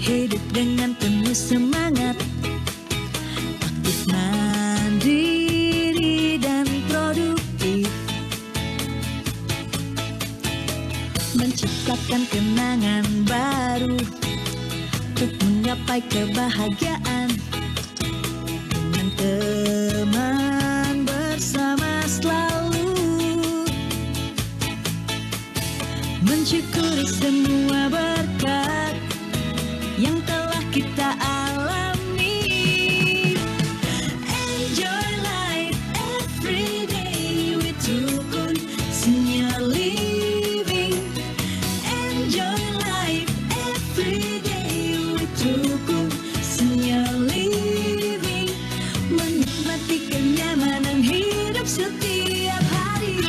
hidup dengan penuh semangat, aktif, mandiri, dan produktif, menciptakan kenangan baru untuk menggapai kebahagiaan dengan teman bersama selalu, mensyukuri semua berkat yang telah kita alami. Enjoy life every day with Rukun Senior Living. Enjoy life every day with Rukun Senior Living. Menikmati kenyamanan hidup setiap hari.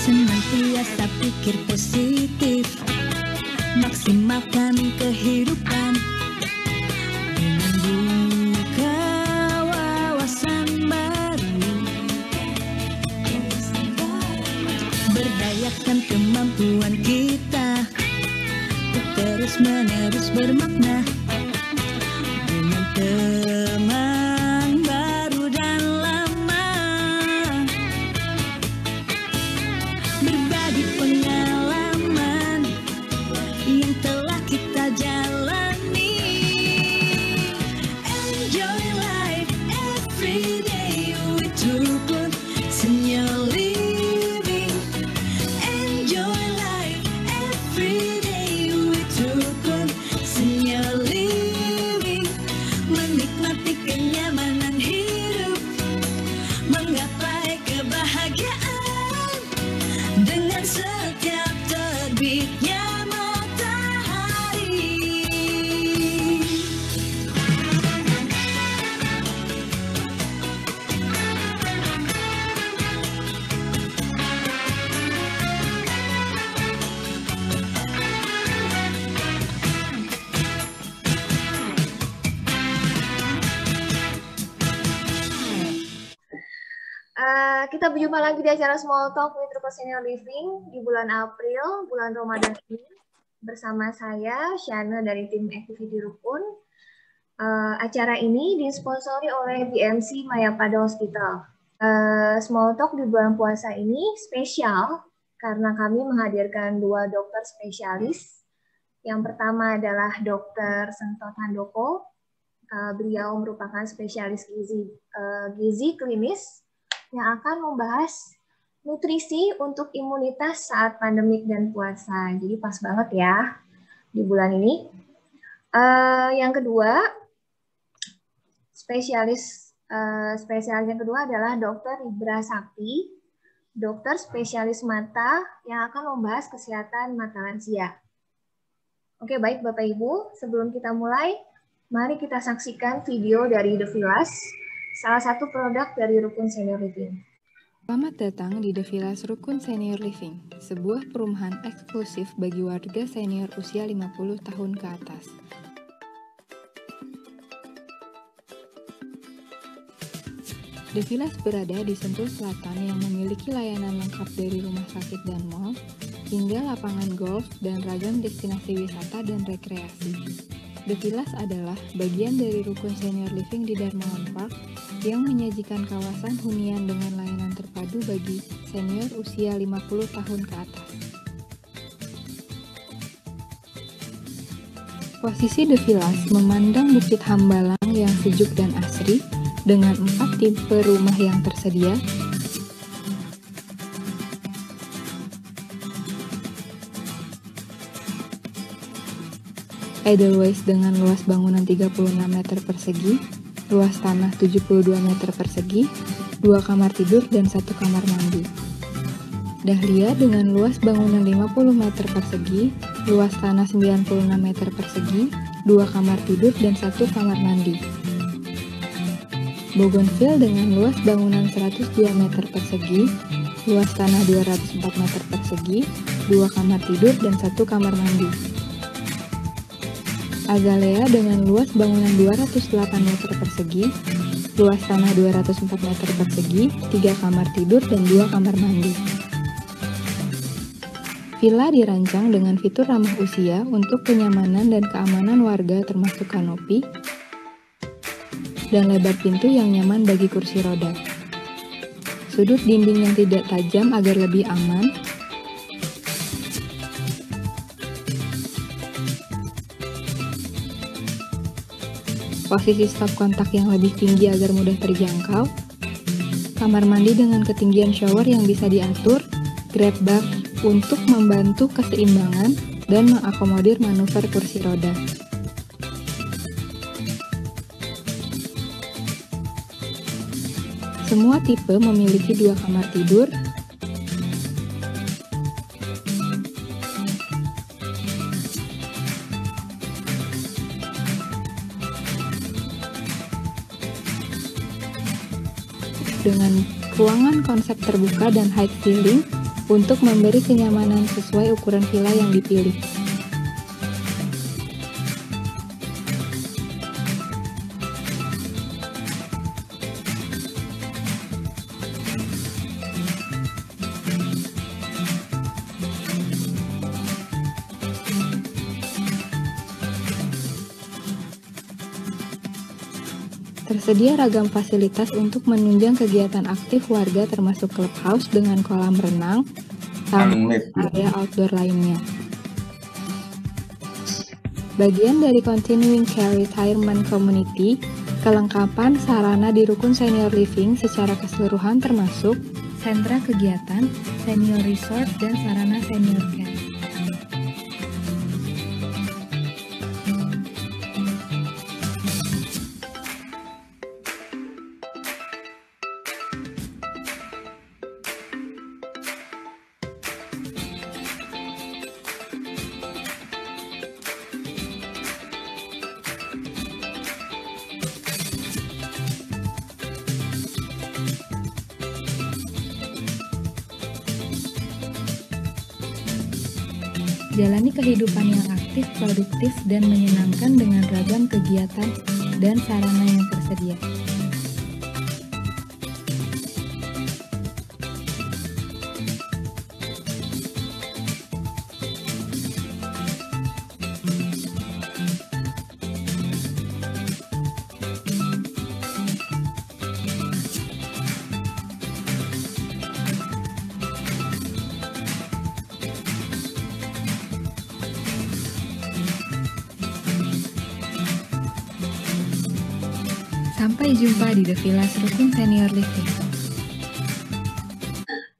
Senantiasa pikir positif, maksimalkan kehidupan dengan buka wawasan baru, berdayakan kemampuan kita untuk terus-menerus bermakna dengan teman baru dan lama, berbagi pengalaman yang telah kita jalani. Enjoy life every day with Rukun Senior Living. Enjoy life every day with Rukun Senior Living. Menikmati kenyamanan hidup, menggapai kebahagiaan dengan setiap terbitnya matahari. Kita berjumpa lagi di acara Small Talk with Rukun Senior Living di bulan April, bulan Ramadan ini. Bersama saya, Shana dari tim Activity Rukun. Acara ini disponsori oleh BMC Mayapada Hospital. Small Talk di bulan puasa ini spesial karena kami menghadirkan 2 dokter spesialis. Yang pertama adalah Dr. Sentot Handoko. Beliau merupakan spesialis gizi klinis yang akan membahas nutrisi untuk imunitas saat pandemik dan puasa. Jadi pas banget ya di bulan ini. Yang kedua, spesialis yang kedua adalah Dr. Ibra Sakti, dokter spesialis mata yang akan membahas kesehatan mata lansia. Oke, baik Bapak Ibu, sebelum kita mulai, mari kita saksikan video dari The Villas, salah satu produk dari Rukun Senior Living. Selamat datang di The Villas Rukun Senior Living, sebuah perumahan eksklusif bagi warga senior usia 50 tahun ke atas. The Villas berada di Sentul Selatan yang memiliki layanan lengkap dari rumah sakit dan mall, hingga lapangan golf dan ragam destinasi wisata dan rekreasi. The Villas adalah bagian dari Rukun Senior Living di Darmawan Park yang menyajikan kawasan hunian dengan layanan terpadu bagi senior usia 50 tahun ke atas. Posisi The Villas memandang Bukit Hambalang yang sejuk dan asri dengan 4 tipe rumah yang tersedia, Edelweiss dengan luas bangunan 36 meter persegi, luas tanah 72 meter persegi, 2 kamar tidur dan 1 kamar mandi. Dahlia dengan luas bangunan 50 meter persegi, luas tanah 96 meter persegi, 2 kamar tidur dan 1 kamar mandi. Bougainville dengan luas bangunan 102 meter persegi, luas tanah 204 meter persegi, 2 kamar tidur dan 1 kamar mandi. Azalea dengan luas bangunan 208 meter persegi, luas tanah 204 meter persegi, 3 kamar tidur dan 2 kamar mandi. Villa dirancang dengan fitur ramah usia untuk kenyamanan dan keamanan warga termasuk kanopi, dan lebar pintu yang nyaman bagi kursi roda. Sudut dinding yang tidak tajam agar lebih aman, posisi stop kontak yang lebih tinggi agar mudah terjangkau, kamar mandi dengan ketinggian shower yang bisa diatur, grab bar untuk membantu keseimbangan dan mengakomodir manuver kursi roda. Semua tipe memiliki 2 kamar tidur, dengan ruangan konsep terbuka dan high ceiling untuk memberi kenyamanan sesuai ukuran villa yang dipilih. Tersedia ragam fasilitas untuk menunjang kegiatan aktif warga termasuk clubhouse dengan kolam renang, sama area outdoor lainnya. Bagian dari Continuing Care Retirement Community, kelengkapan sarana di rukun senior living secara keseluruhan termasuk sentra kegiatan, senior resort, dan sarana senior care. Jalani kehidupan yang aktif, produktif, dan menyenangkan dengan ragam kegiatan dan sarana yang tersedia. Sampai jumpa di The Villas Rukun Senior Living.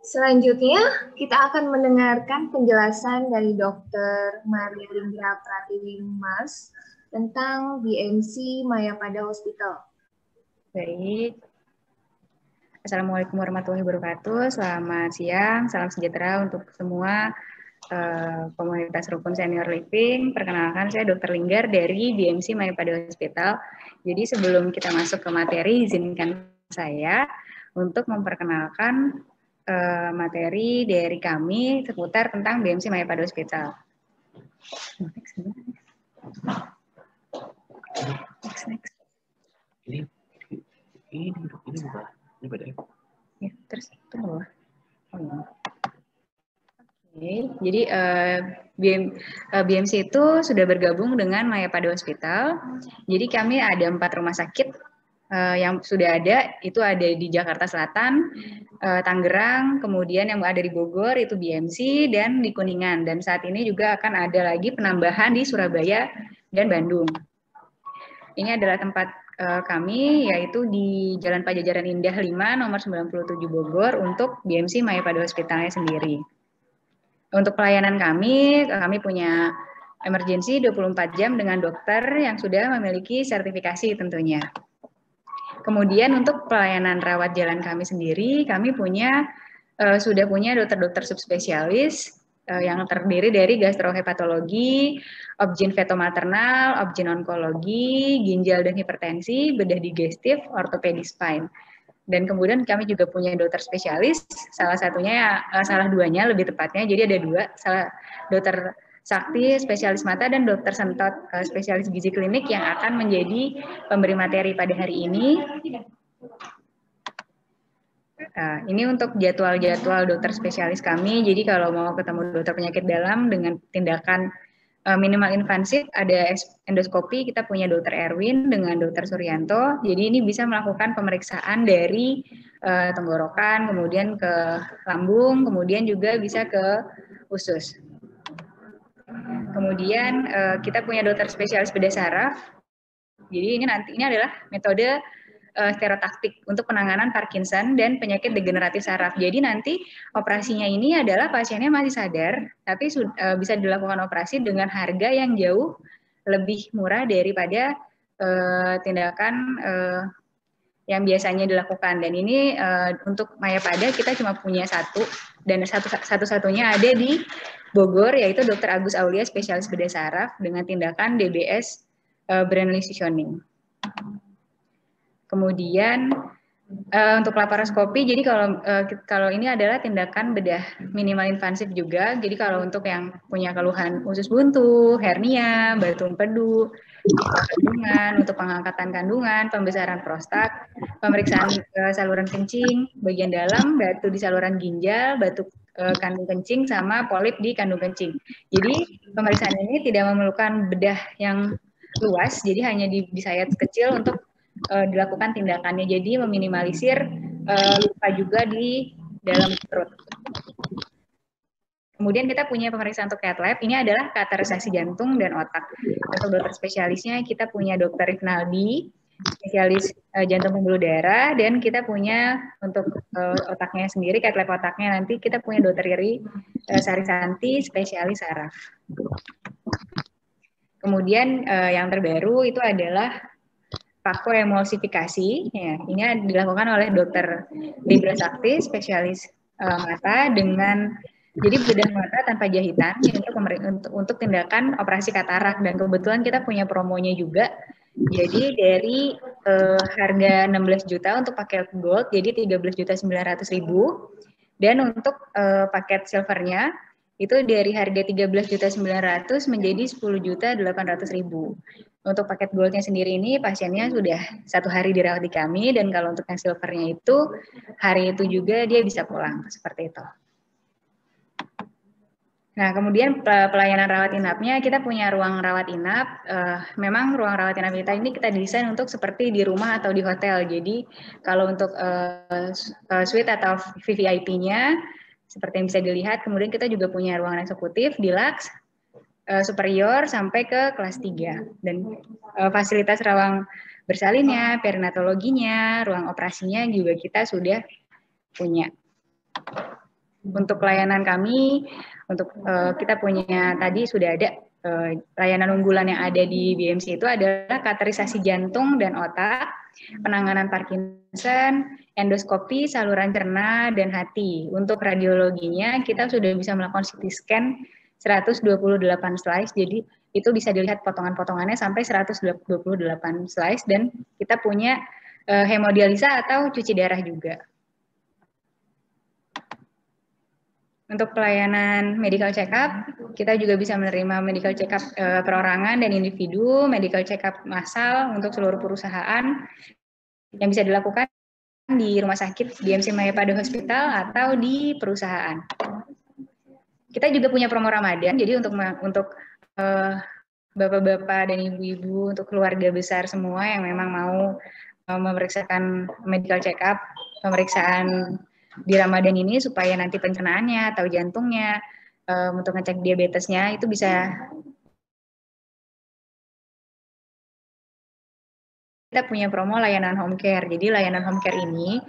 Selanjutnya, kita akan mendengarkan penjelasan dari Dr. Maria Lindra Pratiwi Mas tentang BMC Mayapada Hospital. Baik. Assalamualaikum warahmatullahi wabarakatuh. Selamat siang, salam sejahtera untuk semua komunitas Rukun Senior Living. Perkenalkan, saya Dr. Linggar dari BMC Mayapada Hospital. Jadi sebelum kita masuk ke materi, izinkan saya untuk memperkenalkan materi dari kami seputar tentang BMC Mayapada Hospital. Next. Ini bukan, ini beda ya? Ya, terus itu bawah. Oh, ya. Oke, jadi BMC itu sudah bergabung dengan Mayapada Hospital. Jadi kami ada 4 rumah sakit yang sudah ada, itu ada di Jakarta Selatan, Tangerang, kemudian yang ada di Bogor itu BMC, dan di Kuningan. Dan saat ini juga akan ada lagi penambahan di Surabaya dan Bandung. Ini adalah tempat kami, yaitu di Jalan Pajajaran Indah 5, nomor 97 Bogor, untuk BMC Mayapada Hospitalnya sendiri. Untuk pelayanan kami punya emergency 24 jam dengan dokter yang sudah memiliki sertifikasi tentunya. Kemudian untuk pelayanan rawat jalan kami sendiri, kami sudah punya dokter-dokter subspesialis yang terdiri dari gastrohepatologi, obgyn fetomaternal, obgyn onkologi, ginjal dan hipertensi, bedah digestif, ortopedi spine. Dan kemudian kami juga punya dokter spesialis, salah duanya lebih tepatnya, jadi ada 2, dokter Sakti spesialis mata dan dokter Sentot spesialis gizi klinik yang akan menjadi pemberi materi pada hari ini. Ini untuk jadwal-jadwal dokter spesialis kami. Jadi kalau mau ketemu dokter penyakit dalam dengan tindakan minimal invasif, ada endoskopi, kita punya dokter Erwin dengan dokter Suryanto. Jadi ini bisa melakukan pemeriksaan dari tenggorokan, kemudian ke lambung, kemudian juga bisa ke usus. Kemudian kita punya dokter spesialis bedah saraf. Jadi ini adalah metode stereotaktik untuk penanganan Parkinson dan penyakit degeneratif saraf. Jadi nanti operasinya ini adalah pasiennya masih sadar, tapi bisa dilakukan operasi dengan harga yang jauh lebih murah daripada tindakan yang biasanya dilakukan. Dan ini untuk Mayapada kita cuma punya satu, dan satu-satunya ada di Bogor, yaitu Dr. Agus Aulia, spesialis bedah saraf dengan tindakan DBS brain lesioning. Kemudian untuk laparoskopi, jadi kalau ini adalah tindakan bedah minimal invasif juga. Jadi kalau untuk yang punya keluhan usus buntu, hernia, batu empedu, kandungan, untuk pengangkatan kandungan, pembesaran prostat, pemeriksaan saluran kencing, bagian dalam, batu di saluran ginjal, batu kandung kencing, sama polip di kandung kencing. Jadi pemeriksaan ini tidak memerlukan bedah yang luas, jadi hanya di sayat kecil untuk dilakukan tindakannya, jadi meminimalisir luka juga di dalam perut. Kemudian kita punya pemeriksaan untuk cath lab, ini adalah kateterisasi jantung dan otak. Untuk dokter spesialisnya kita punya Dr. Rinaldi, spesialis jantung pembuluh darah, dan kita punya untuk otaknya sendiri, cath lab otaknya nanti kita punya Dr. Riri Sarisanti, spesialis saraf. Kemudian yang terbaru itu adalah fakoemulsifikasi, ya, ini dilakukan oleh Dr. Libra Sakti, spesialis mata dengan jadi bedah mata tanpa jahitan untuk tindakan operasi katarak, dan kebetulan kita punya promonya juga. Jadi dari harga 16 juta untuk paket gold jadi 13.900.000, dan untuk paket silvernya itu dari harga 13.900.000 menjadi 10.800.000. Untuk paket goldnya sendiri ini pasiennya sudah 1 hari dirawat di kami, dan kalau untuk yang silvernya itu hari itu juga dia bisa pulang, seperti itu. Nah, kemudian pelayanan rawat inapnya, kita punya ruang rawat inap. Memang ruang rawat inap kita desain untuk seperti di rumah atau di hotel. Jadi kalau untuk suite atau VVIP-nya seperti yang bisa dilihat, kemudian kita juga punya ruangan eksekutif, deluxe, superior sampai ke kelas 3, dan fasilitas ruang bersalinnya, perinatologinya, ruang operasinya juga kita sudah punya. Untuk layanan kami, untuk kita punya tadi sudah ada layanan unggulan yang ada di BMC itu adalah kateterisasi jantung dan otak, penanganan Parkinson, endoskopi, saluran cerna, dan hati. Untuk radiologinya kita sudah bisa melakukan CT scan 128 slice, jadi itu bisa dilihat potongan-potongannya sampai 128 slice, dan kita punya hemodialisa atau cuci darah juga. Untuk pelayanan medical check-up, kita juga bisa menerima medical check-up perorangan dan individu, medical check-up massal untuk seluruh perusahaan yang bisa dilakukan di rumah sakit BMC Mayapada Hospital atau di perusahaan. Kita juga punya promo Ramadan, jadi untuk bapak-bapak dan ibu-ibu, untuk keluarga besar semua yang memang mau memeriksakan medical check-up, pemeriksaan di Ramadan ini supaya nanti pencernaannya atau jantungnya, untuk ngecek diabetesnya itu bisa. Kita punya promo layanan home care. Jadi layanan home care ini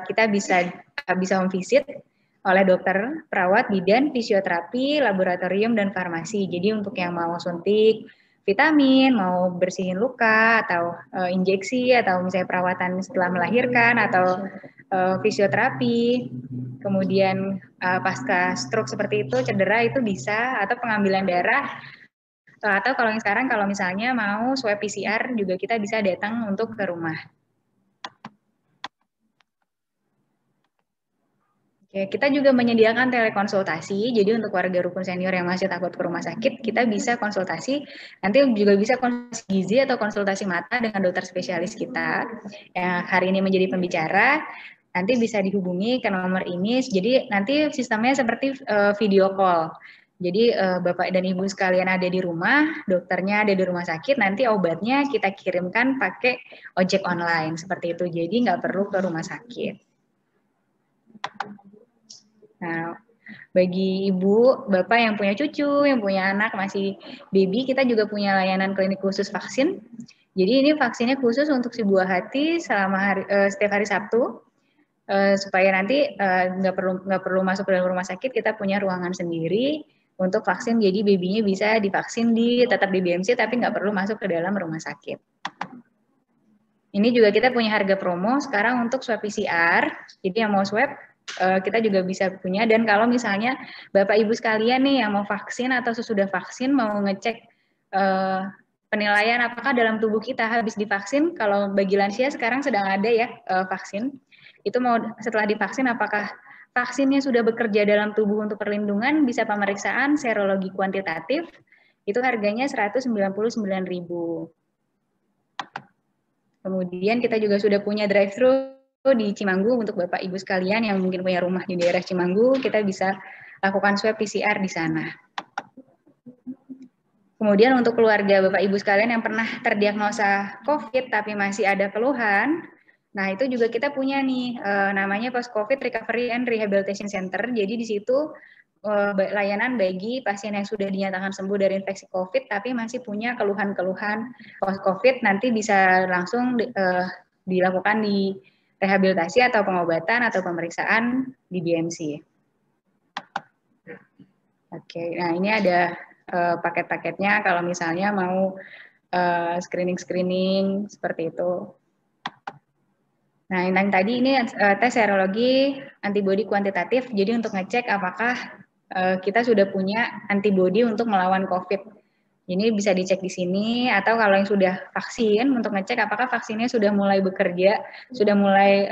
kita bisa home visit oleh dokter, perawat, bidan, fisioterapi, laboratorium, dan farmasi. Jadi untuk yang mau suntik vitamin, mau bersihin luka, atau injeksi, atau misalnya perawatan setelah melahirkan, atau fisioterapi, kemudian pasca stroke seperti itu, cedera itu bisa, atau pengambilan darah, atau kalau yang sekarang kalau misalnya mau swab PCR juga kita bisa datang untuk ke rumah. Oke, kita juga menyediakan telekonsultasi, jadi untuk warga rukun senior yang masih takut ke rumah sakit, kita bisa konsultasi, nanti juga bisa konsultasi gizi atau konsultasi mata dengan dokter spesialis kita, yang hari ini menjadi pembicara, nanti bisa dihubungi ke nomor ini. Jadi nanti sistemnya seperti video call. Jadi Bapak dan Ibu sekalian ada di rumah, dokternya ada di rumah sakit, nanti obatnya kita kirimkan pakai ojek online seperti itu. Jadi nggak perlu ke rumah sakit. Nah, bagi ibu, bapak yang punya cucu, yang punya anak masih baby, kita juga punya layanan klinik khusus vaksin. Jadi ini vaksinnya khusus untuk si buah hati selama setiap hari Sabtu. Supaya nanti nggak perlu masuk ke dalam rumah sakit, kita punya ruangan sendiri untuk vaksin. Jadi babynya bisa divaksin tetap di BMC, tapi nggak perlu masuk ke dalam rumah sakit. Ini juga kita punya harga promo sekarang untuk swab PCR. Jadi yang mau swab kita juga bisa punya. Dan kalau misalnya Bapak Ibu sekalian nih yang mau vaksin atau sesudah vaksin mau ngecek penilaian apakah dalam tubuh kita habis divaksin, kalau bagi lansia sekarang sedang ada ya vaksin. Itu mau setelah divaksin apakah vaksinnya sudah bekerja dalam tubuh untuk perlindungan, bisa pemeriksaan serologi kuantitatif, itu harganya 199.000. Kemudian kita juga sudah punya drive-thru di Cimanggu untuk Bapak Ibu sekalian yang mungkin punya rumah di daerah Cimanggu, kita bisa lakukan swab PCR di sana. Kemudian untuk keluarga Bapak Ibu sekalian yang pernah terdiagnosa COVID tapi masih ada keluhan, nah itu juga kita punya nih namanya Post-COVID Recovery and Rehabilitation Center. Jadi di situ layanan bagi pasien yang sudah dinyatakan sembuh dari infeksi COVID tapi masih punya keluhan-keluhan post-COVID, nanti bisa langsung dilakukan di rehabilitasi atau pengobatan atau pemeriksaan di BMC. Oke, nah ini ada paket-paketnya kalau misalnya mau screening-screening seperti itu. Nah, yang tadi ini tes serologi antibodi kuantitatif, jadi untuk ngecek apakah kita sudah punya antibodi untuk melawan COVID. Ini bisa dicek di sini, atau kalau yang sudah vaksin, untuk ngecek apakah vaksinnya sudah mulai bekerja, sudah mulai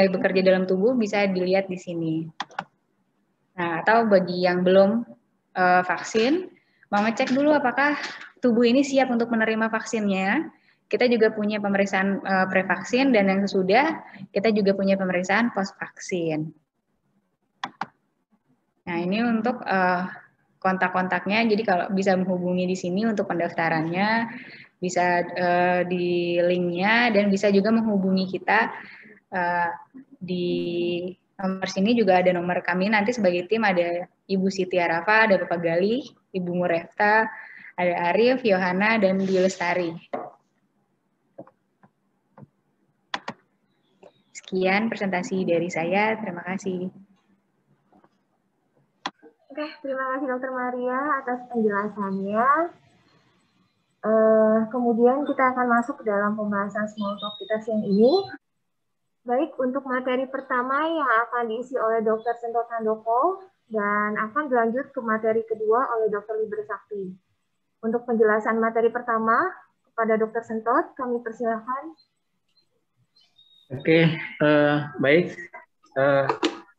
bekerja dalam tubuh, bisa dilihat di sini. Nah, atau bagi yang belum vaksin, mau ngecek dulu apakah tubuh ini siap untuk menerima vaksinnya. Kita juga punya pemeriksaan pre-vaksin, dan yang sesudah kita juga punya pemeriksaan post-vaksin. Nah, ini untuk kontak-kontaknya, jadi kalau bisa menghubungi di sini untuk pendaftarannya, bisa di linknya, dan bisa juga menghubungi kita di nomor sini juga ada nomor kami nanti sebagai tim, ada Ibu Siti Arafa, ada Bapak Gali, Ibu Murefta, ada Arif, Yohana, dan Dilestari. Sekian presentasi dari saya, terima kasih. Oke, terima kasih Dr. Maria atas penjelasannya. Kemudian kita akan masuk ke dalam pembahasan small talk kita siang ini. Baik, untuk materi pertama yang akan diisi oleh Dr. Sentot Handoko dan akan dilanjut ke materi kedua oleh Dr. Liber Sakti. Untuk penjelasan materi pertama kepada Dr. Sentot, kami persilakan. Oke, baik.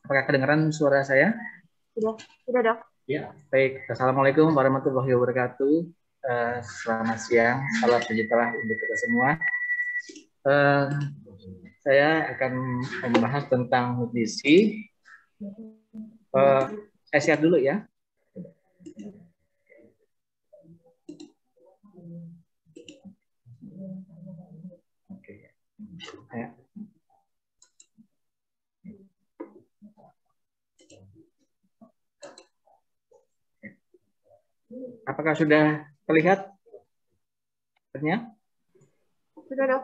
Apakah kedengaran suara saya? Sudah Dok. Ya, baik. Assalamualaikum warahmatullahi wabarakatuh. Selamat siang, salam sejahtera untuk kita semua. Saya akan membahas tentang nutrisi. Saya share dulu ya. Oke. Ya. Apakah sudah terlihat? Sudah Dok.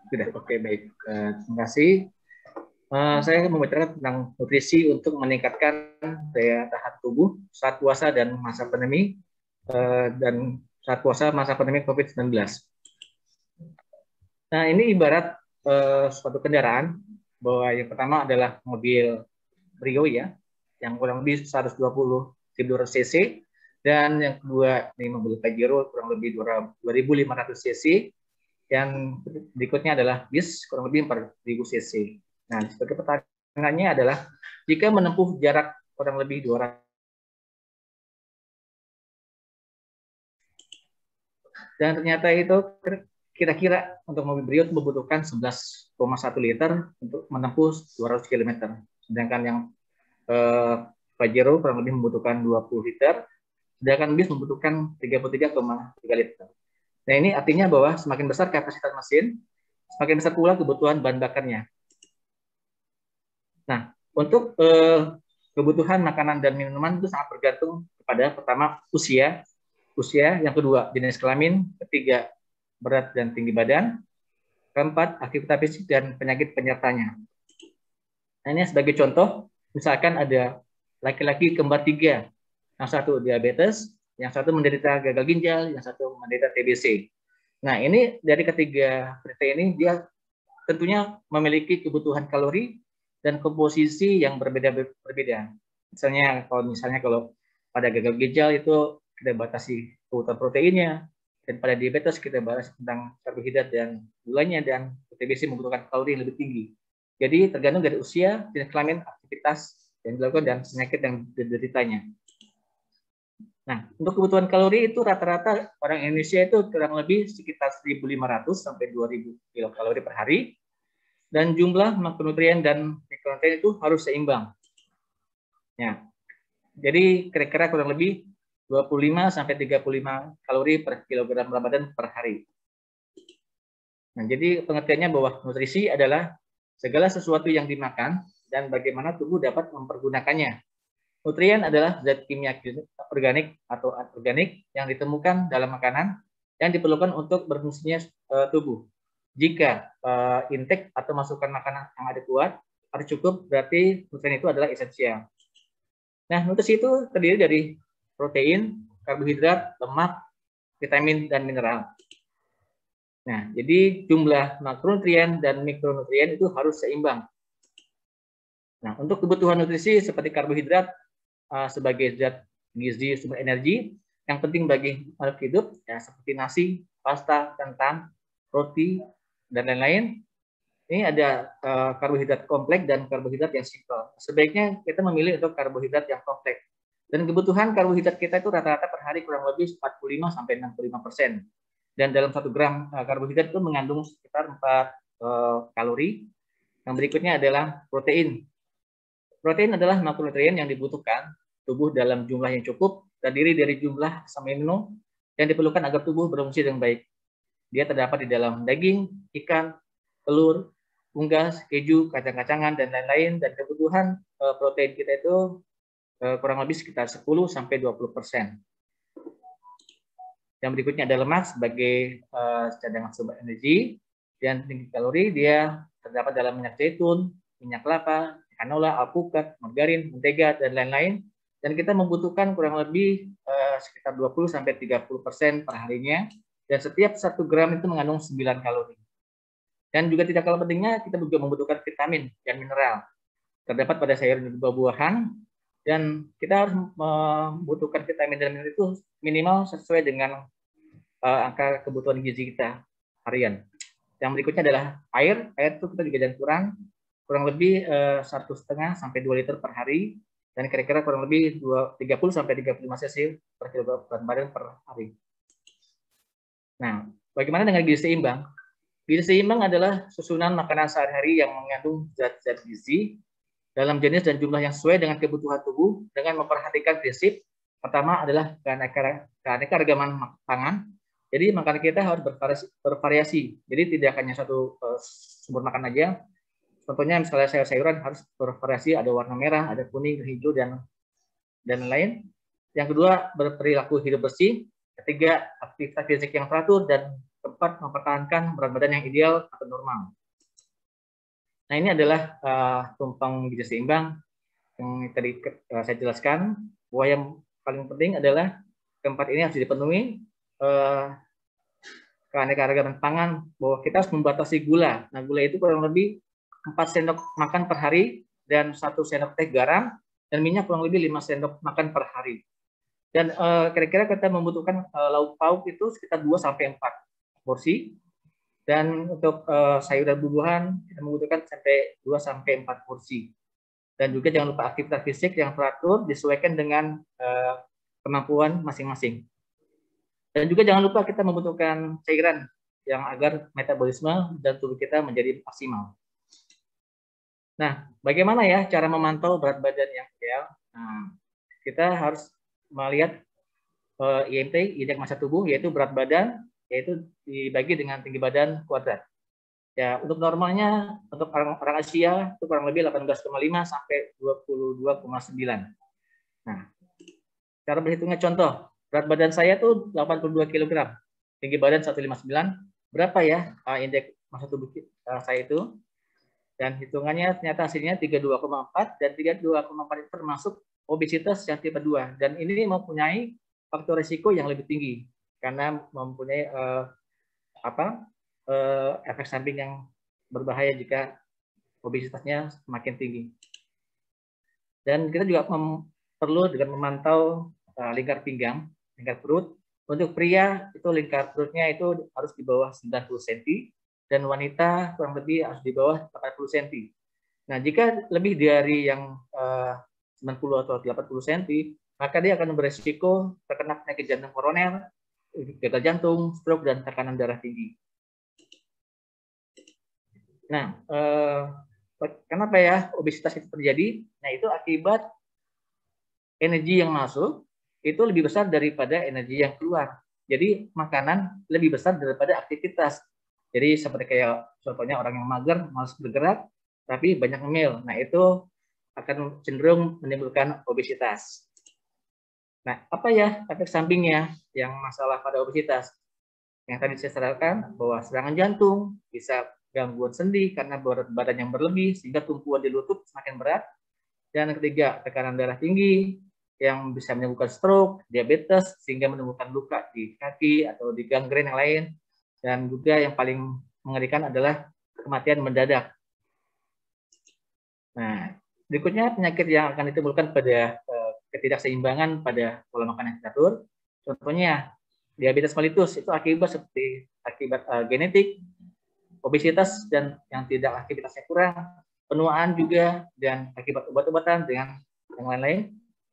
Sudah, oke, baik. Terima kasih. Saya membicarakan tentang nutrisi untuk meningkatkan daya tahan tubuh saat puasa dan masa pandemi COVID-19. Nah, ini ibarat suatu kendaraan, bahwa yang pertama adalah mobil Brio ya, yang kurang lebih 120.200 cc, dan yang kedua ini mobil Pajero kurang lebih 2.500 cc. Yang berikutnya adalah bis kurang lebih 4.000 cc. Nah, sebagai pertanyaannya adalah jika menempuh jarak kurang lebih 200, dan ternyata itu kira-kira untuk mobil Brio membutuhkan 11,5 liter untuk menempuh 200 km. Sedangkan yang Pajero kurang lebih membutuhkan 20 liter, sedangkan bis membutuhkan 33,3 liter. Nah, ini artinya bahwa semakin besar kapasitas mesin, semakin besar pula kebutuhan bahan bakarnya. Nah, untuk kebutuhan makanan dan minuman itu sangat bergantung kepada pertama usia, yang kedua jenis kelamin, ketiga berat dan tinggi badan, keempat aktivitas fisik dan penyakit penyertanya. Nah, ini sebagai contoh, misalkan ada laki-laki kembar 3, yang satu diabetes, yang satu menderita gagal ginjal, yang satu menderita TBC. Nah, ini dari ketiga kriteria ini dia tentunya memiliki kebutuhan kalori dan komposisi yang berbeda. Misalnya kalau pada gagal ginjal itu kita batasi kebutuhan proteinnya, dan pada diabetes kita bahas tentang karbohidrat dan gulanya, dan TBC membutuhkan kalori yang lebih tinggi. Jadi tergantung dari usia, jenis kelamin, aktivitas yang dilakukan, dan penyakit yang dideritanya. Nah, untuk kebutuhan kalori itu rata-rata orang Indonesia itu kurang lebih sekitar 1.500 sampai 2.000 kilokalori per hari, dan jumlah makronutrien dan mikronutrien itu harus seimbang. Ya, jadi kira-kira kurang lebih 25 sampai 35 kalori per kilogram berat badan per hari. Nah, jadi pengertiannya bahwa nutrisi adalah segala sesuatu yang dimakan dan bagaimana tubuh dapat mempergunakannya. Nutrien adalah zat kimia organik atau anorganik yang ditemukan dalam makanan yang diperlukan untuk berfungsinya tubuh. Jika intake atau masukan makanan yang adekuat harus cukup, berarti nutrien itu adalah esensial. Nah, nutrisi itu terdiri dari protein, karbohidrat, lemak, vitamin, dan mineral. Nah, jadi jumlah makronutrien dan mikronutrien itu harus seimbang. Nah, untuk kebutuhan nutrisi seperti karbohidrat sebagai zat gizi sumber energi yang penting bagi makhluk hidup, ya, seperti nasi, pasta, kentang, roti, dan lain-lain. Ini ada karbohidrat kompleks dan karbohidrat yang simpel. Sebaiknya kita memilih untuk karbohidrat yang kompleks. Dan kebutuhan karbohidrat kita itu rata-rata per hari kurang lebih 45 sampai 65%. Dan dalam 1 gram karbohidrat itu mengandung sekitar 4 kalori. Yang berikutnya adalah protein. Protein adalah makronutrien yang dibutuhkan tubuh dalam jumlah yang cukup, terdiri dari jumlah asam amino yang diperlukan agar tubuh berfungsi dengan baik. Dia terdapat di dalam daging, ikan, telur, unggas, keju, kacang-kacangan, dan lain-lain. Dan kebutuhan protein kita itu kurang lebih sekitar 10 sampai 20%. Yang berikutnya ada lemak sebagai cadangan sumber energi dan tinggi kalori. Dia terdapat dalam minyak zaitun, minyak kelapa, canola, alpukat, margarin, mentega, dan lain-lain. Dan kita membutuhkan kurang lebih sekitar 20 sampai 30% per harinya. Dan setiap 1 gram itu mengandung 9 kalori. Dan juga tidak kalah pentingnya, kita juga membutuhkan vitamin dan mineral. Terdapat pada sayur dan buah-buahan. Dan kita harus membutuhkan vitamin dan mineral itu minimal sesuai dengan angka kebutuhan gizi kita harian. Yang berikutnya adalah air. Air itu kita juga jangan kurang lebih 1,5 sampai 2 liter per hari. Dan kira-kira kurang lebih 30 sampai 35 cc per kilogram berat badan per hari. Nah, bagaimana dengan gizi seimbang? Gizi seimbang adalah susunan makanan sehari-hari yang mengandung zat-zat gizi dalam jenis dan jumlah yang sesuai dengan kebutuhan tubuh dengan memperhatikan prinsip. Pertama adalah keanekaragaman pangan. Jadi makanan kita harus bervariasi. Jadi tidak hanya satu sumber makan aja. Contohnya misalnya sayur-sayuran harus bervariasi, ada warna merah, ada kuning, hijau, dan lain. Yang kedua, berperilaku hidup bersih. Ketiga, aktivitas fisik yang teratur. Dan keempat, mempertahankan berat badan yang ideal atau normal. Nah, ini adalah tumpang gizi seimbang yang tadi saya jelaskan, bahwa yang paling penting adalah keempat ini harus dipenuhi. Keanekaragaman pangan, bahwa kita harus membatasi gula. Nah, gula itu kurang lebih 4 sendok makan per hari, dan 1 sendok teh garam, dan minyak kurang lebih 5 sendok makan per hari. Dan kira-kira kita membutuhkan lauk pauk itu sekitar 2 sampai 4 porsi. Dan untuk sayur dan buah-buahan kita membutuhkan sampai 2 sampai 4 porsi. Dan juga jangan lupa aktivitas fisik yang teratur disesuaikan dengan kemampuan masing-masing. Dan juga jangan lupa kita membutuhkan cairan yang agar metabolisme dan tubuh kita menjadi maksimal. Nah, bagaimana ya cara memantau berat badan yang ideal? Nah, kita harus melihat IMT, indeks massa tubuh, yaitu berat badan, yaitu dibagi dengan tinggi badan kuadrat. Ya, untuk normalnya untuk orang Asia itu kurang lebih 18,5 sampai 22,9. Nah, cara berhitungnya contoh, berat badan saya tuh 82 kg, tinggi badan 159, berapa ya indeks massa tubuh saya itu? Dan hitungannya ternyata hasilnya 32,4 dan 32,4 itu termasuk obesitas yang tipe 2. Dan ini mempunyai faktor risiko yang lebih tinggi karena mempunyai efek samping yang berbahaya jika obesitasnya semakin tinggi. Dan kita juga perlu dengan memantau lingkar pinggang, lingkar perut. Untuk pria itu lingkar perutnya itu harus di bawah 90 cm dan wanita kurang lebih harus di bawah 80 cm. Nah, jika lebih dari yang 90 atau 80 cm, maka dia akan beresiko terkena penyakit jantung koroner, gagal jantung, stroke, dan tekanan darah tinggi. Nah, kenapa ya obesitas itu terjadi? Nah, itu akibat energi yang masuk itu lebih besar daripada energi yang keluar. Jadi makanan lebih besar daripada aktivitas. Jadi seperti kayak contohnya orang yang mager, malas bergerak, tapi banyak ngemil. Nah, itu akan cenderung menimbulkan obesitas. Nah, apa ya efek sampingnya yang masalah pada obesitas? Yang tadi saya sarankan bahwa serangan jantung, bisa gangguan sendi karena berat badan yang berlebih sehingga tumpuan di lutut semakin berat. Dan ketiga, tekanan darah tinggi yang bisa menimbulkan stroke, diabetes sehingga menimbulkan luka di kaki atau di gangren yang lain. Dan juga yang paling mengerikan adalah kematian mendadak. Nah, berikutnya penyakit yang akan ditimbulkan pada ketidakseimbangan pada pola makan yang teratur. Contohnya diabetes mellitus itu akibat genetik, obesitas dan yang tidak aktivitasnya kurang, penuaan juga, dan akibat obat-obatan dengan yang lain-lain,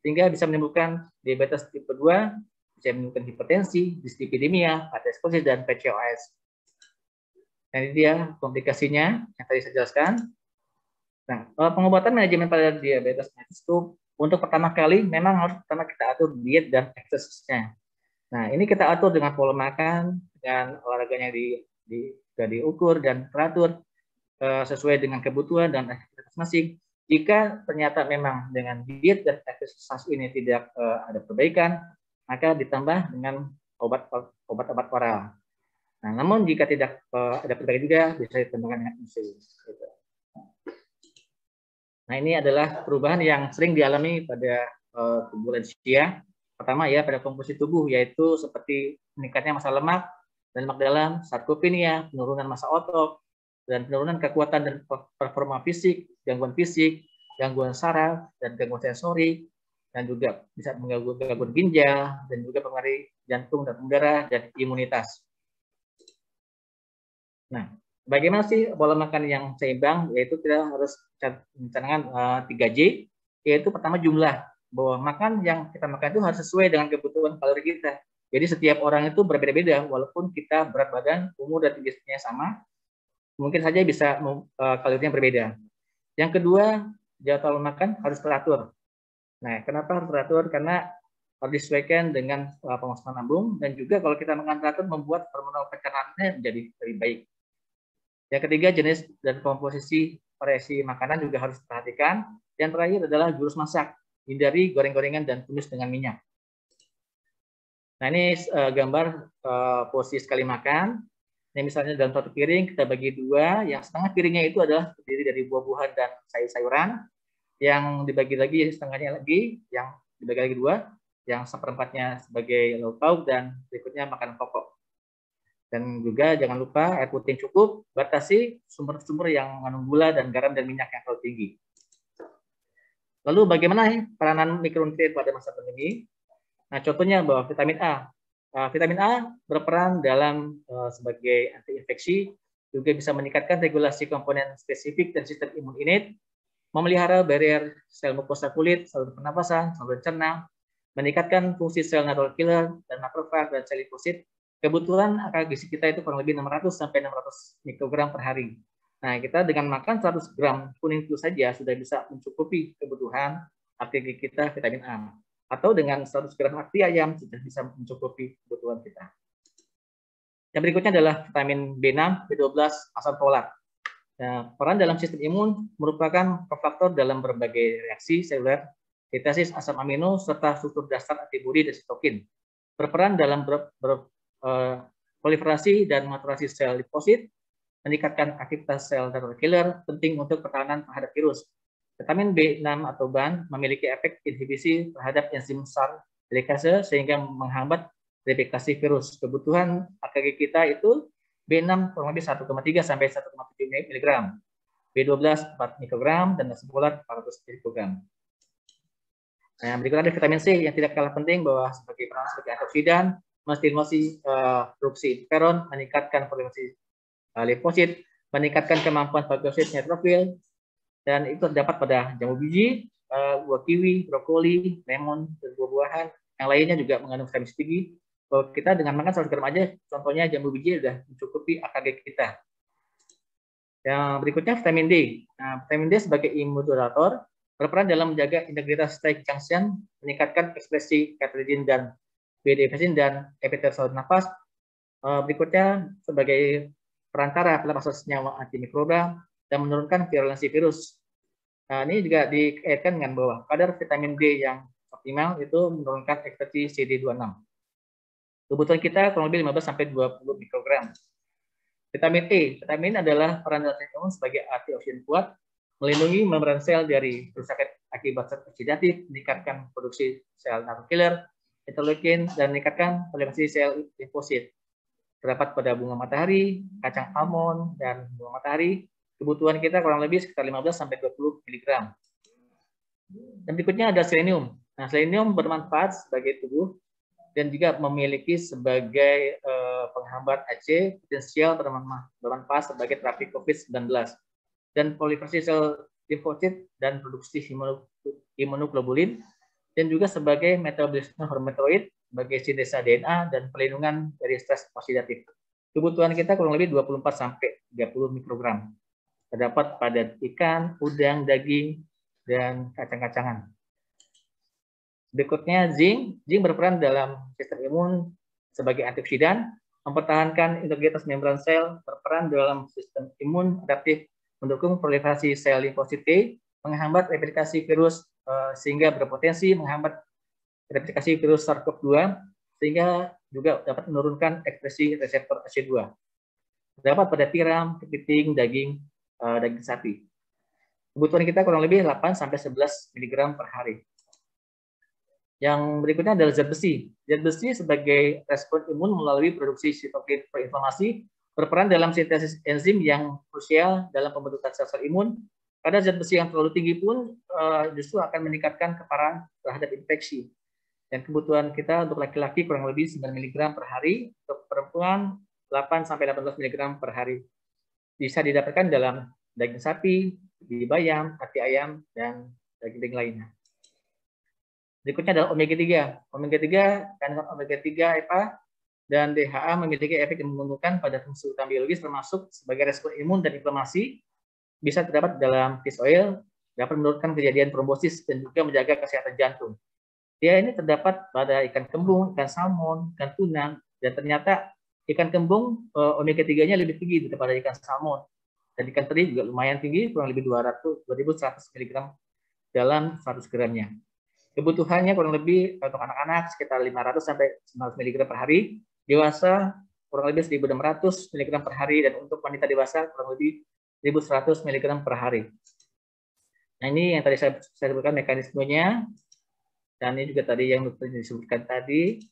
sehingga bisa menimbulkan diabetes tipe 2, bisa menimbulkan hipertensi, dislipidemia, atherosclerosis, dan PCOS. Nah, ini dia komplikasinya yang tadi saya jelaskan. Nah, pengobatan manajemen pada diabetes itu untuk pertama kali memang harus pertama kita atur diet dan exercise-nya. Nah, ini kita atur dengan pola makan, dengan olahraganya diukur dan teratur sesuai dengan kebutuhan dan aktivitas masing. Jika ternyata memang dengan diet dan exercise ini tidak ada perbaikan, maka ditambah dengan obat-obat oral. Nah, namun jika tidak ada perbaikan juga bisa ditambahkan dengan insulin. Nah, ini adalah perubahan yang sering dialami pada tubuh lansia. Pertama ya pada komposisi tubuh, yaitu seperti meningkatnya massa lemak dan lemak dalam, sarkopenia, penurunan massa otot, dan penurunan kekuatan dan performa fisik, gangguan saraf, dan gangguan sensori, dan juga bisa mengganggu gangguan ginjal, dan juga pengaruh jantung dan udara, dan imunitas. Nah, bagaimana sih pola makan yang seimbang? Yaitu kita harus mencanangkan 3J, yaitu pertama jumlah, bahwa makan yang kita makan itu harus sesuai dengan kebutuhan kalori kita. Jadi setiap orang itu berbeda-beda, walaupun kita berat badan, umur, dan tingginya sama, mungkin saja bisa kalorinya berbeda. Yang kedua, jadwal makan harus teratur. Nah, kenapa harus teratur? Karena harus disesuaikan dengan pemasukan lambung, dan juga kalau kita makan teratur membuat hormonal pencernaannya menjadi lebih baik. Yang ketiga, jenis dan komposisi variasi makanan juga harus diperhatikan. Yang terakhir adalah jurus masak. Hindari goreng-gorengan dan tumis dengan minyak. Nah, ini gambar posisi sekali makan. Ini misalnya dalam satu piring kita bagi dua. Yang setengah piringnya itu adalah terdiri dari buah-buahan dan sayur-sayuran. Yang dibagi lagi setengahnya lagi, yang dibagi lagi dua. Yang seperempatnya sebagai lauk pauk dan berikutnya makanan pokok. Dan juga jangan lupa air putih cukup. Batasi sumber-sumber yang mengandung gula dan garam dan minyak yang terlalu tinggi. Lalu bagaimana peranan mikronutrien pada masa pandemi? Nah, contohnya bahwa vitamin A. Vitamin A berperan dalam sebagai anti-infeksi, juga bisa meningkatkan regulasi komponen spesifik dan sistem imun innate, memelihara barrier sel mukosa kulit, saluran pernapasan, saluran cerna, meningkatkan fungsi sel natural killer dan makrofag dan sel limfosit, Kebutuhan akar gizi kita itu kurang lebih 600 sampai 600 mikrogram per hari. Nah, kita dengan makan 100 gram kuning telur saja sudah bisa mencukupi kebutuhan AKG kita vitamin A. Atau dengan 100 gram hati ayam sudah bisa mencukupi kebutuhan kita. Yang berikutnya adalah vitamin B6, B12, asam folat. Nah, peran dalam sistem imun merupakan faktor dalam berbagai reaksi seluler, sintesis asam amino, serta struktur dasar antibodi dan sitokin. Berperan dalam proliferasi dan maturasi sel limfosit, meningkatkan aktivitas sel natural killer, penting untuk pertahanan terhadap virus. Vitamin B6 atau BAN memiliki efek inhibisi terhadap enzim SAR helikase sehingga menghambat replikasi virus. Kebutuhan AKG kita itu B6 kurang lebih 1,3 sampai 1,7 mg, B12 4 mikrogram, dan asam folat 400 mikrogram. Nah, berikutnya ada vitamin C yang tidak kalah penting bahwa sebagai peran sebagai antioksidan, menstimulasi produksi interferon, meningkatkan produksi limfosit, meningkatkan kemampuan fagosit neutrofil, dan itu terdapat pada jambu biji, buah kiwi, brokoli, lemon, dan buah-buahan. Yang lainnya juga mengandung vitamin C tinggi. Bahwa kita dengan makan 100 gram aja, contohnya jambu biji sudah mencukupi AKG kita. Yang berikutnya vitamin D. Nah, vitamin D sebagai imunomodulator berperan dalam menjaga integritas tight junction, meningkatkan ekspresi katalidin dan B-divisin dan epithel saluran nafas. Berikutnya sebagai perantara pelepasan senyawa antimikroba dan menurunkan virulensi virus. Nah, ini juga dikaitkan dengan bahwa kadar vitamin D yang optimal itu menurunkan ekspresi CD26. Kebutuhan kita kurang lebih 15 sampai 20 mikrogram. Vitamin E. Vitamin adalah peran dalam imun sebagai antioksidan kuat, melindungi membran sel dari kerusakan akibat zat oksidatif, meningkatkan produksi sel natural killer, interleukin, dan meningkatkan proliferasi sel limfosit. Terdapat pada bunga matahari, kacang almond, dan bunga matahari. Kebutuhan kita kurang lebih sekitar 15 sampai 20 mg. Dan berikutnya ada selenium. Nah, selenium bermanfaat sebagai tubuh dan juga memiliki sebagai penghambat AC, potensial bermanfaat sebagai terapi COVID-19 dan proliferasi sel limfosit dan produksi imunoglobulin, dan juga sebagai metabolisme hormatoid, sebagai sintesa DNA dan perlindungan dari stres oksidatif. Kebutuhan kita kurang lebih 24 sampai 30 mikrogram. Terdapat pada ikan, udang, daging, dan kacang-kacangan. Berikutnya zinc. Zinc berperan dalam sistem imun sebagai antioksidan, mempertahankan integritas membran sel, berperan dalam sistem imun adaptif, mendukung proliferasi sel limfosit T, menghambat replikasi virus sehingga berpotensi menghambat replikasi virus SARS-CoV-2 sehingga juga dapat menurunkan ekspresi reseptor AC2. Terdapat pada tiram, kepiting, daging sapi. Kebutuhan kita kurang lebih 8 sampai 11 mg per hari. Yang berikutnya adalah zat besi. Zat besi sebagai respon imun melalui produksi sitokin proinflamasi berperan dalam sintesis enzim yang krusial dalam pembentukan sel-sel imun. Kadar zat besi yang terlalu tinggi pun justru akan meningkatkan keparahan terhadap infeksi. Dan kebutuhan kita untuk laki-laki kurang lebih 9 mg per hari, untuk perempuan 8 sampai 18 mg per hari. Bisa didapatkan dalam daging sapi, biji bayam, hati ayam, dan daging lainnya. Berikutnya adalah omega 3. Omega 3 kandungan omega 3 EPA dan DHA memiliki efek yang menguntungkan pada fungsi utama biologis termasuk sebagai respon imun dan inflamasi. Bisa terdapat dalam fish oil, dapat menurunkan kejadian trombosis dan juga menjaga kesehatan jantung. Dia ini terdapat pada ikan kembung, ikan salmon, ikan tuna, dan ternyata ikan kembung omega 3-nya lebih tinggi daripada ikan salmon. Dan ikan teri juga lumayan tinggi, kurang lebih 2100 mg dalam 100 gramnya. Kebutuhannya kurang lebih untuk anak-anak sekitar 500 sampai 900 mg per hari, dewasa kurang lebih 1600 mg per hari, dan untuk wanita dewasa kurang lebih 1100 mg per hari. Nah, ini yang tadi saya sebutkan mekanismenya, dan ini juga tadi yang disebutkan tadi.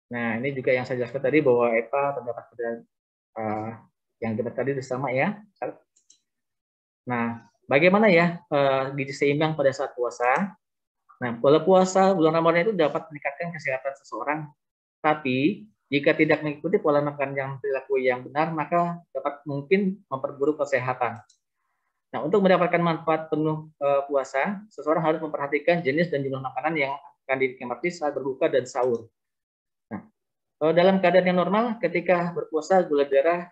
Nah, ini juga yang saya jelaskan tadi bahwa EPA terdapat pada yang kita tadi bersama ya. Nah, bagaimana ya gizi seimbang pada saat puasa? Nah, pola puasa bulan Ramadan itu dapat meningkatkan kesehatan seseorang, tapi jika tidak mengikuti pola makan yang perilaku yang benar, maka dapat mungkin memperburuk kesehatan. Nah, untuk mendapatkan manfaat penuh puasa, seseorang harus memperhatikan jenis dan jumlah makanan yang akan dinikmati saat berbuka dan sahur. Nah, Dalam keadaan yang normal, ketika berpuasa, gula darah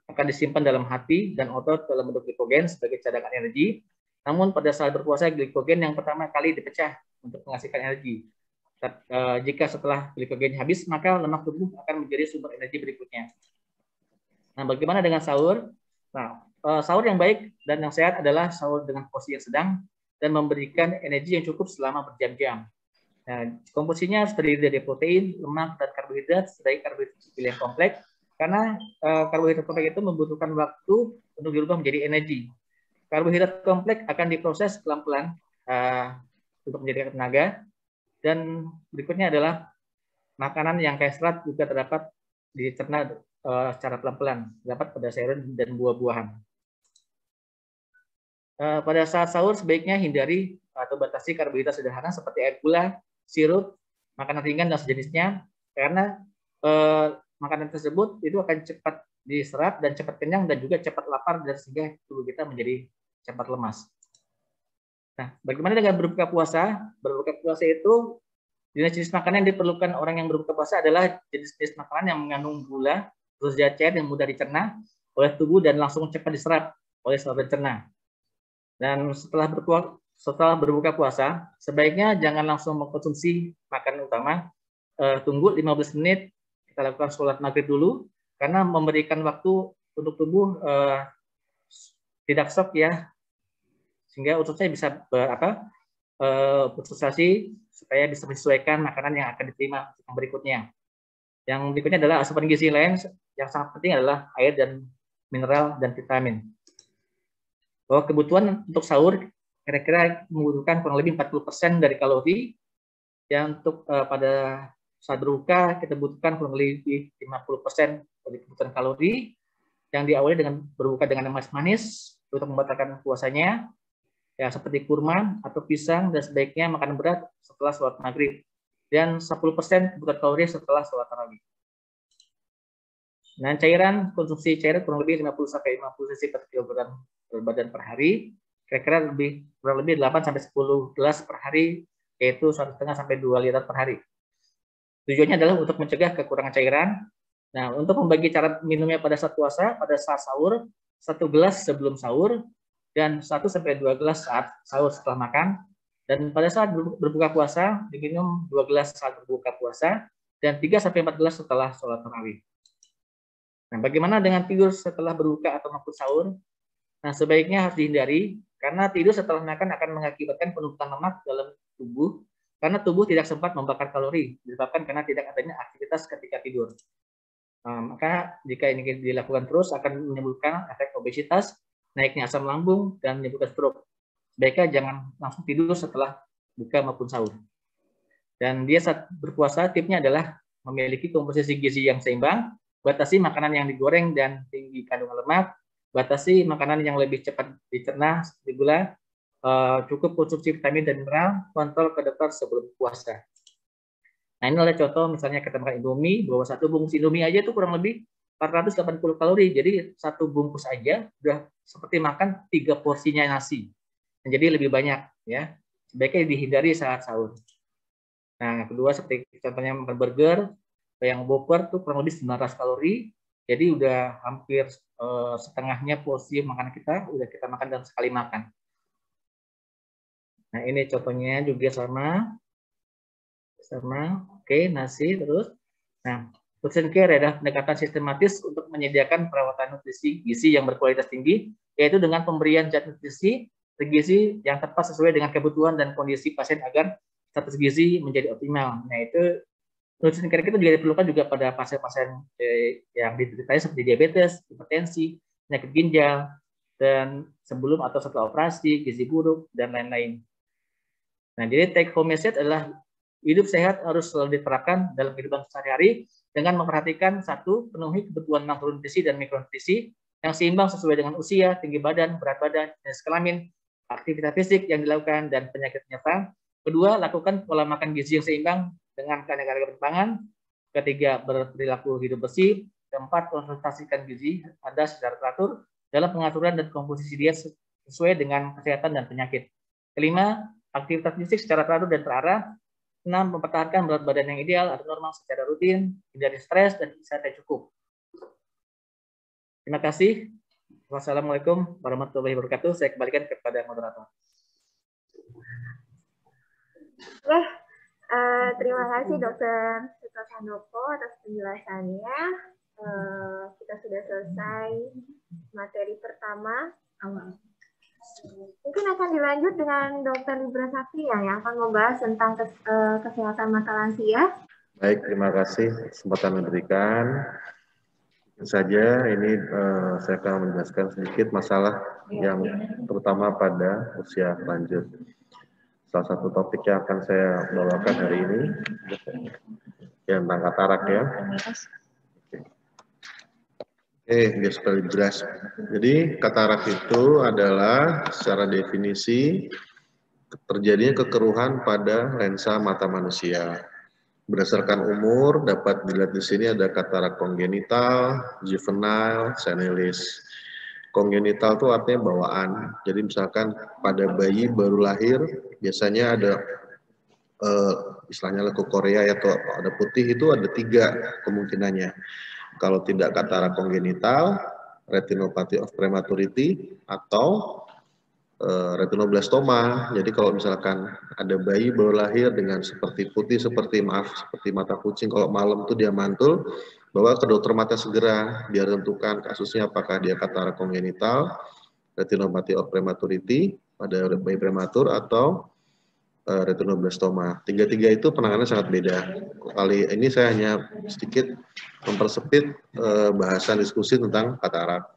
akan disimpan dalam hati dan otot dalam bentuk glikogen sebagai cadangan energi. Namun pada saat berpuasa, glikogen yang pertama kali dipecah untuk menghasilkan energi. Jika setelah glikogen habis, maka lemak tubuh akan menjadi sumber energi berikutnya. Nah, bagaimana dengan sahur? Nah, sahur yang baik dan yang sehat adalah sahur dengan porsi yang sedang dan memberikan energi yang cukup selama berjam-jam. Nah, komposisinya terdiri dari protein, lemak, dan karbohidrat, sedangkan karbohidrat yang kompleks, karena karbohidrat kompleks itu membutuhkan waktu untuk dirubah menjadi energi. Karbohidrat kompleks akan diproses pelan-pelan untuk menjadi tenaga, dan berikutnya adalah makanan yang kaya serat juga terdapat dicerna secara pelan-pelan, terdapat pada sayuran dan buah-buahan. Pada saat sahur sebaiknya hindari atau batasi karbohidrat sederhana seperti air gula, sirup, makanan ringan dan sejenisnya, karena makanan tersebut itu akan cepat diserap dan cepat kenyang dan juga cepat lapar, dan sehingga tubuh kita menjadi cepat lemas. Nah, bagaimana dengan berbuka puasa? Berbuka puasa itu jenis-jenis makanan yang diperlukan orang yang berbuka puasa adalah jenis-jenis makanan yang mengandung gula, terus zat cair yang mudah dicerna oleh tubuh dan langsung cepat diserap oleh saluran cerna. Dan setelah berbuka puasa, sebaiknya jangan langsung mengkonsumsi makanan utama. Tunggu 15 menit, kita lakukan sholat maghrib dulu, karena memberikan waktu untuk tubuh tidak shock ya, sehingga ususnya bisa berproses supaya bisa menyesuaikan makanan yang akan diterima yang berikutnya. Yang berikutnya adalah asupan gizi lain yang sangat penting adalah air dan mineral dan vitamin. Bahwa kebutuhan untuk sahur kira-kira membutuhkan kurang lebih 40% dari kalori, yang untuk pada saat berbuka kita butuhkan kurang lebih 50% dari kebutuhan kalori, yang diawali dengan berbuka dengan manis-manis untuk membatalkan puasanya, ya seperti kurma atau pisang, dan sebaiknya makan berat setelah sholat maghrib, dan 10% kebutuhan kalori setelah sholat tarawih. Nah, cairan, konsumsi cairan kurang lebih 50-50 cc per kilogram badan per hari, kira-kira kurang lebih 8-10 gelas per hari, yaitu 1,5 sampai 2 liter per hari. Tujuannya adalah untuk mencegah kekurangan cairan. Nah, untuk membagi cara minumnya pada saat puasa, pada saat sahur, 1 gelas sebelum sahur, dan 1-2 gelas saat sahur setelah makan. Dan pada saat berbuka puasa, diminum 2 gelas saat berbuka puasa, dan 3-4 gelas setelah sholat tarawih. Nah, bagaimana dengan tidur setelah berbuka atau maupun sahur? Nah, sebaiknya harus dihindari, karena tidur setelah makan akan mengakibatkan penumpukan lemak dalam tubuh, karena tubuh tidak sempat membakar kalori, disebabkan karena tidak adanya aktivitas ketika tidur. Maka jika ini dilakukan terus akan menimbulkan efek obesitas, naiknya asam lambung, dan menimbulkan stroke. Sebaiknya jangan langsung tidur setelah buka maupun sahur. Dan dia saat berpuasa, tipnya adalah memiliki komposisi gizi yang seimbang, batasi makanan yang digoreng dan tinggi kandungan lemak, batasi makanan yang lebih cepat dicerna seperti gula, cukup konsumsi vitamin dan mineral, kontrol ke dokter sebelum puasa. Nah, ini adalah contoh misalnya kita makan Indomie, bahwa satu bungkus Indomie aja itu kurang lebih 480 kalori, jadi satu bungkus aja udah seperti makan 3 porsinya nasi. Dan jadi lebih banyak ya, sebaiknya dihindari saat sahur. Nah, kedua seperti contohnya makan burger, yang Whopper tuh kurang lebih 900 kalori, jadi udah hampir setengahnya porsi makanan kita udah kita makan dalam sekali makan. Nah, ini contohnya juga sama, oke, nasi terus. Nah, nutrition care adalah pendekatan sistematis untuk menyediakan perawatan nutrisi gizi yang berkualitas tinggi, yaitu dengan pemberian zat nutrisi bergizi yang tepat sesuai dengan kebutuhan dan kondisi pasien agar status gizi menjadi optimal. Nah, itu nutrition care itu juga diperlukan juga pada pasien-pasien yang dideritanya seperti diabetes, hipertensi, penyakit ginjal, dan sebelum atau setelah operasi, gizi buruk, dan lain-lain. Nah, jadi take home message adalah hidup sehat harus selalu diterapkan dalam kehidupan sehari-hari dengan memperhatikan satu, penuhi kebutuhan makronutrisi dan mikronutrisi yang seimbang sesuai dengan usia, tinggi badan, berat badan, jenis kelamin, aktivitas fisik yang dilakukan, dan penyakit penyerta. Kedua, lakukan pola makan gizi yang seimbang dengan keanekaragaman pangan. Ketiga, berperilaku hidup bersih. Keempat, konsultasikan gizi Anda secara teratur dalam pengaturan dan komposisi diet sesuai dengan kesehatan dan penyakit. Kelima, aktivitas fisik secara teratur dan terarah. 6. Mempertahankan berat badan yang ideal atau normal secara rutin, hindari stres, dan istirahat yang cukup. Terima kasih. Wassalamualaikum warahmatullahi wabarakatuh. Saya kembalikan kepada moderator. Terima kasih Dr. Suto Sandoko atas penjelasannya. Kita sudah selesai materi pertama awal. Mungkin akan dilanjut dengan Dr. Libra Sakti ya, yang akan membahas tentang kesehatan mata lansia. Baik, terima kasih kesempatan diberikan. Tentu saja ini saya akan menjelaskan sedikit masalah yang terutama pada usia lanjut. Salah satu topik yang akan saya bawakan hari ini tentang katarak ya. Biar supaya lebih jelas. Jadi katarak itu adalah secara definisi terjadinya kekeruhan pada lensa mata manusia. Berdasarkan umur dapat dilihat di sini ada katarak kongenital, juvenile, senilis. Kongenital itu artinya bawaan. Jadi misalkan pada bayi baru lahir biasanya ada istilahnya lekuk Korea atau ada putih, itu ada 3 kemungkinannya. Kalau tidak katarak kongenital, retinopathy of prematurity, atau retinoblastoma. Jadi kalau misalkan ada bayi baru lahir dengan seperti putih, seperti mata kucing, kalau malam itu dia mantul, bawa ke dokter mata segera, biar tentukan kasusnya apakah dia katarak kongenital, retinopathy of prematurity pada bayi prematur, atau retinoblastoma. 3 itu penanganannya sangat beda. Kali ini saya hanya sedikit mempersempit bahasan diskusi tentang katarak.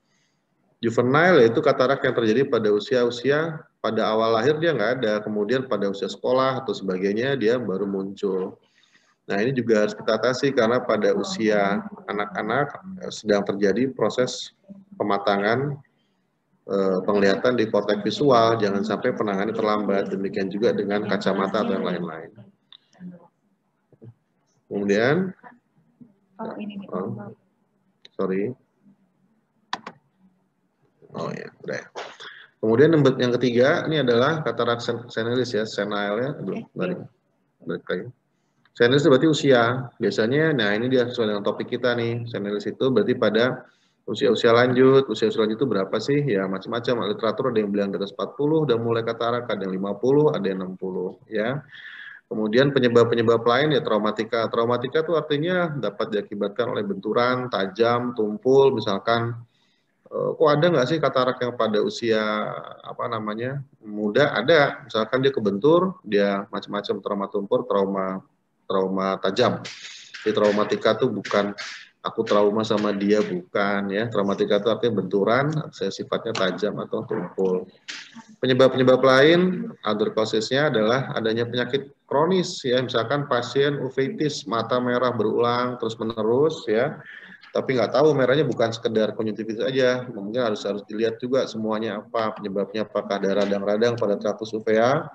Juvenile yaitu katarak yang terjadi pada usia-usia pada awal lahir dia nggak ada, kemudian pada usia sekolah atau sebagainya dia baru muncul. Nah ini juga harus kita atasi karena pada usia anak-anak sedang terjadi proses pematangan penglihatan di korteks visual, jangan sampai penanganannya terlambat. Demikian juga dengan kacamata atau yang lain-lain. Kemudian, udah. Kemudian yang ketiga ini adalah katarak senilis ya, senile ya, balik lagi. Senilis itu berarti usia. Biasanya, nah ini dia sesuai dengan topik kita nih. Senilis itu berarti pada usia-usia lanjut. Usia-usia lanjut itu berapa sih? Ya macam-macam. Literatur ada yang bilang di atas 40 udah mulai katarak, ada yang 50, ada yang 60 ya. Kemudian penyebab-penyebab lain ya traumatika. Traumatika itu artinya dapat diakibatkan oleh benturan, tajam, tumpul, misalkan kok ada nggak sih katarak yang pada usia muda? Ada. Misalkan dia kebentur, dia macam-macam trauma tumpul, trauma tajam. Jadi traumatika itu bukan aku trauma sama dia, bukan ya. Traumatika itu artinya benturan, sifatnya tajam atau tumpul. Penyebab-penyebab lain, other causesnya adalah adanya penyakit kronis ya, misalkan pasien uveitis, mata merah berulang terus menerus ya. Tapi nggak tahu merahnya bukan sekedar konjungtivitis aja, mungkin harus dilihat juga semuanya apa penyebabnya, apakah ada radang-radang pada traktus uvea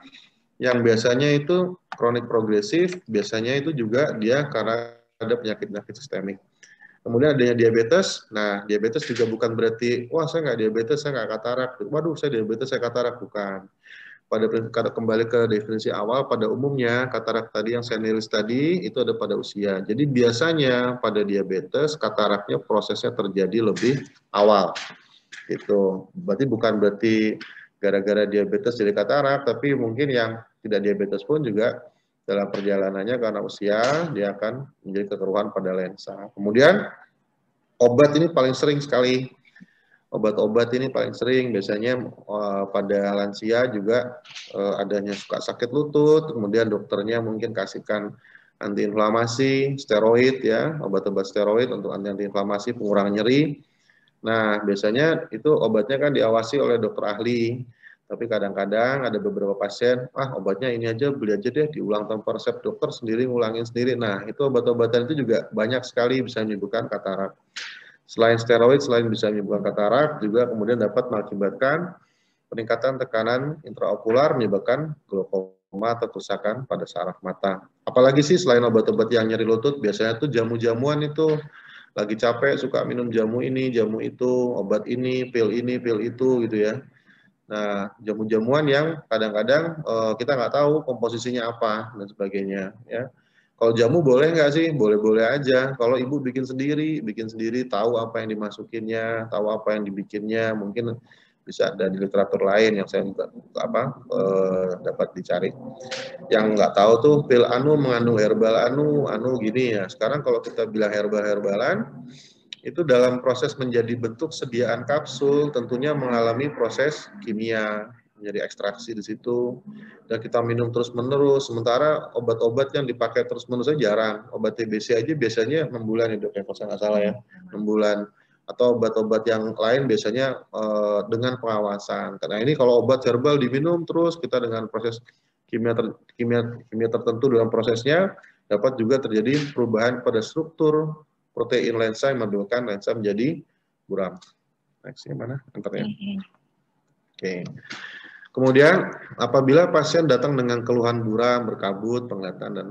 yang biasanya itu kronik progresif, biasanya itu juga dia karena ada penyakit-penyakit sistemik. Kemudian adanya diabetes. Nah, diabetes juga bukan berarti, wah saya nggak diabetes, saya nggak katarak. Waduh, saya diabetes, saya katarak. Bukan. Kembali ke definisi awal, pada umumnya katarak tadi yang senilis tadi, itu ada pada usia. Jadi biasanya pada diabetes, kataraknya prosesnya terjadi lebih awal. Gitu. Berarti gara-gara diabetes jadi katarak, tapi mungkin yang tidak diabetes pun juga dalam perjalanannya karena usia dia akan menjadi kekeruhan pada lensa. Kemudian obat ini paling sering sekali. Obat-obat ini paling sering biasanya pada lansia juga adanya suka sakit lutut, kemudian dokternya mungkin kasihkan antiinflamasi, steroid ya, obat-obat steroid untuk antiinflamasi, pengurangan nyeri. Nah, biasanya itu obatnya kan diawasi oleh dokter ahli. Tapi kadang-kadang ada beberapa pasien, obatnya ini aja, beli aja deh, diulang tanpa resep dokter sendiri, ngulangin sendiri. Nah, itu obat-obatan itu juga banyak sekali bisa menyebabkan katarak. Selain steroid, selain bisa menyebabkan katarak, juga kemudian dapat mengakibatkan peningkatan tekanan intraokular, menyebabkan glaukoma atau kerusakan pada saraf mata. Apalagi sih selain obat-obat yang nyeri lutut, biasanya tuh jamu-jamuan itu, lagi capek suka minum jamu ini, jamu itu, obat ini, pil itu gitu ya. Nah, jamu-jamuan yang kadang-kadang kita nggak tahu komposisinya apa dan sebagainya. Ya, kalau jamu boleh nggak sih? Boleh-boleh aja. Kalau ibu bikin sendiri, tahu apa yang dimasukinnya, tahu apa yang dibikinnya, mungkin bisa ada di literatur lain yang saya juga dapat dicari. Yang nggak tahu tuh pil anu mengandung herbal anu gini ya. Sekarang kalau kita bilang herbalan, itu dalam proses menjadi bentuk sediaan kapsul tentunya mengalami proses kimia menjadi ekstraksi di situ dan kita minum terus-menerus. Sementara obat-obat yang dipakai terus-menerus jarang. Obat TBC aja biasanya 6 bulan ya dok ya, kalau saya nggak salah ya, 6 bulan. Atau obat-obat yang lain biasanya dengan pengawasan. Karena ini kalau obat herbal diminum terus, kita dengan proses kimia tertentu dalam prosesnya dapat juga terjadi perubahan pada struktur protein lensa yang menyebabkan lensa menjadi buram. Nextnya mana? Entarnya. Oke. Kemudian apabila pasien datang dengan keluhan buram, berkabut, penglihatan dan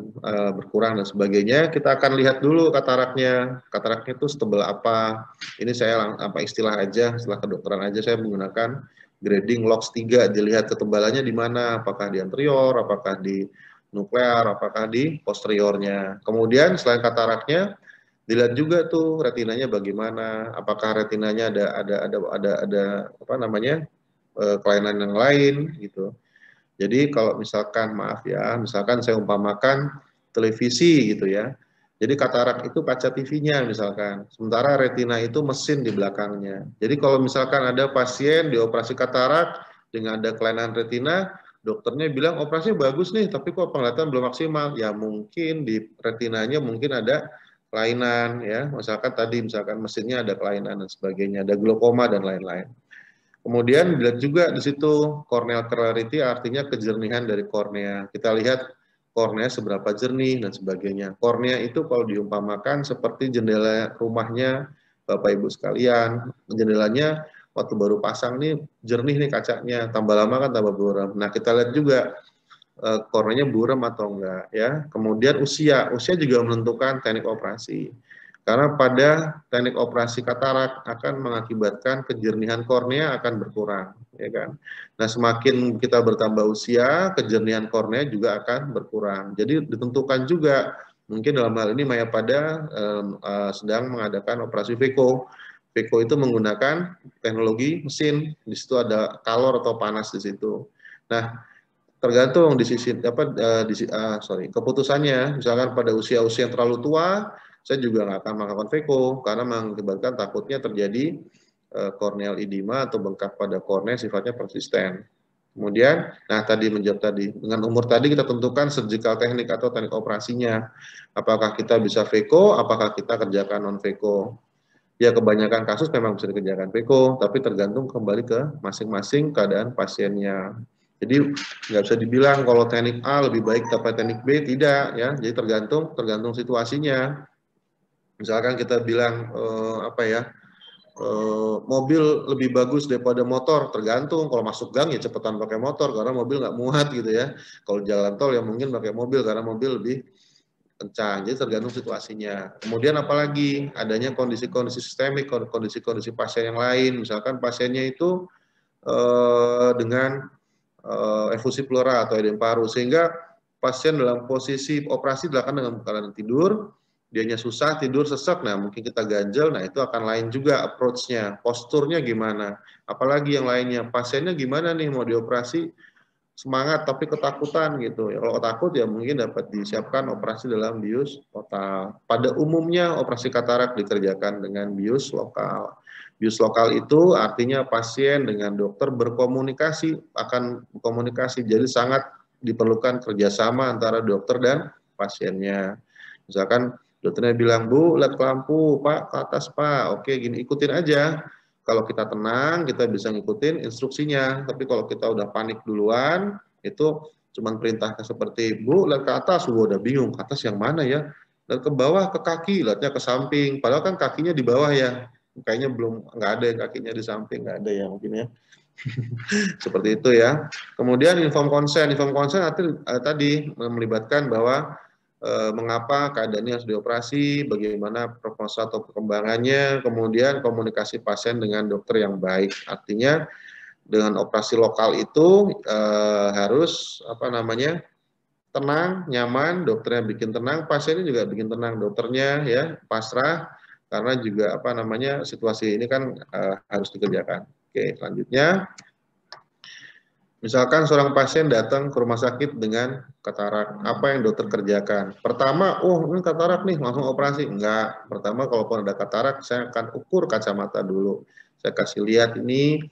berkurang dan sebagainya, kita akan lihat dulu kataraknya. Kataraknya itu setebal apa? Ini saya istilah aja, istilah kedokteran aja saya menggunakan grading LOX 3. Dilihat ketebalannya di mana? Apakah di anterior, apakah di nuklear, apakah di posteriornya. Kemudian selain kataraknya, dilihat juga tuh retinanya bagaimana, apakah retinanya ada apa namanya kelainan yang lain gitu. Jadi kalau misalkan maaf ya, misalkan saya umpamakan televisi gitu ya. Jadi katarak itu kaca TV-nya misalkan, sementara retina itu mesin di belakangnya. Jadi kalau misalkan ada pasien dioperasi katarak dengan ada kelainan retina, dokternya bilang operasinya bagus nih, tapi kok penglihatan belum maksimal. Ya mungkin di retinanya mungkin ada kelainan ya, misalkan mesinnya ada kelainan dan sebagainya, ada glaukoma dan lain-lain. Kemudian dilihat juga di situ corneal clarity, artinya kejernihan dari kornea. Kita lihat kornea seberapa jernih dan sebagainya. Kornea itu kalau diumpamakan seperti jendela rumahnya Bapak Ibu sekalian. Jendelanya waktu baru pasang nih jernih nih kacanya, tambah lama kan tambah buram. Nah kita lihat juga korneanya buram atau enggak ya. Kemudian usia juga menentukan teknik operasi. Karena pada teknik operasi katarak akan mengakibatkan kejernihan kornea akan berkurang, ya kan. Nah, semakin kita bertambah usia, kejernihan kornea juga akan berkurang. Jadi ditentukan juga, mungkin dalam hal ini Mayapada sedang mengadakan operasi VECO. VECO itu menggunakan teknologi mesin, di situ ada kalor atau panas di situ. Nah, tergantung keputusannya. Misalkan pada usia-usia yang terlalu tua, saya juga nggak akan melakukan VECO karena mengakibatkan takutnya terjadi corneal edema atau bengkak pada kornea sifatnya persisten. Kemudian, nah menjawab tadi, dengan umur tadi kita tentukan surgical teknik atau teknik operasinya. Apakah kita bisa VECO, apakah kita kerjakan non VECO. Ya kebanyakan kasus memang bisa dikerjakan VECO, tapi tergantung kembali ke masing-masing keadaan pasiennya. Jadi nggak bisa dibilang kalau teknik A lebih baik dapat teknik B, tidak ya. Jadi tergantung situasinya. Misalkan kita bilang mobil lebih bagus daripada motor, tergantung. Kalau masuk gang ya cepetan pakai motor karena mobil nggak muat gitu ya. Kalau jalan tol ya mungkin pakai mobil karena mobil lebih kencang. Jadi tergantung situasinya. Kemudian apalagi adanya kondisi-kondisi sistemik, kondisi-kondisi pasien yang lain. Misalkan pasiennya itu dengan efusi pleura atau edem paru, sehingga pasien dalam posisi operasi dilakukan dengan keadaan tidur, dianya susah tidur sesak, nah mungkin kita ganjel, nah itu akan lain juga approach-nya, posturnya gimana, apalagi yang lainnya, pasiennya gimana nih mau dioperasi, semangat tapi ketakutan gitu, ya, kalau takut ya mungkin dapat disiapkan operasi dalam bius total. Pada umumnya operasi katarak dikerjakan dengan bius lokal. Bius lokal itu artinya pasien dengan dokter berkomunikasi, akan komunikasi, jadi sangat diperlukan kerjasama antara dokter dan pasiennya. Misalkan dokternya bilang, Bu, lihat ke lampu, Pak, ke atas, Pak. Oke, gini, ikutin aja. Kalau kita tenang, kita bisa ngikutin instruksinya. Tapi kalau kita udah panik duluan, itu cuma perintahnya seperti, Bu, lihat ke atas. Udah bingung, ke atas yang mana ya? Lihat ke bawah, ke kaki, lihatnya ke samping. Padahal kan kakinya di bawah ya. Kayaknya nggak ada kakinya di samping, nggak ada ya mungkin ya. Seperti itu ya. Kemudian inform consent tadi melibatkan bahwa mengapa keadaannya harus dioperasi, bagaimana prognosis atau perkembangannya, kemudian komunikasi pasien dengan dokter yang baik. Artinya dengan operasi lokal itu harus tenang, nyaman, dokternya bikin tenang, pasiennya juga bikin tenang, dokternya ya pasrah, karena juga situasi ini kan harus dikerjakan. Oke, selanjutnya, misalkan seorang pasien datang ke rumah sakit dengan katarak, apa yang dokter kerjakan? Pertama, ini katarak nih, langsung operasi. Enggak, pertama kalaupun ada katarak, saya akan ukur kacamata dulu. Saya kasih lihat ini.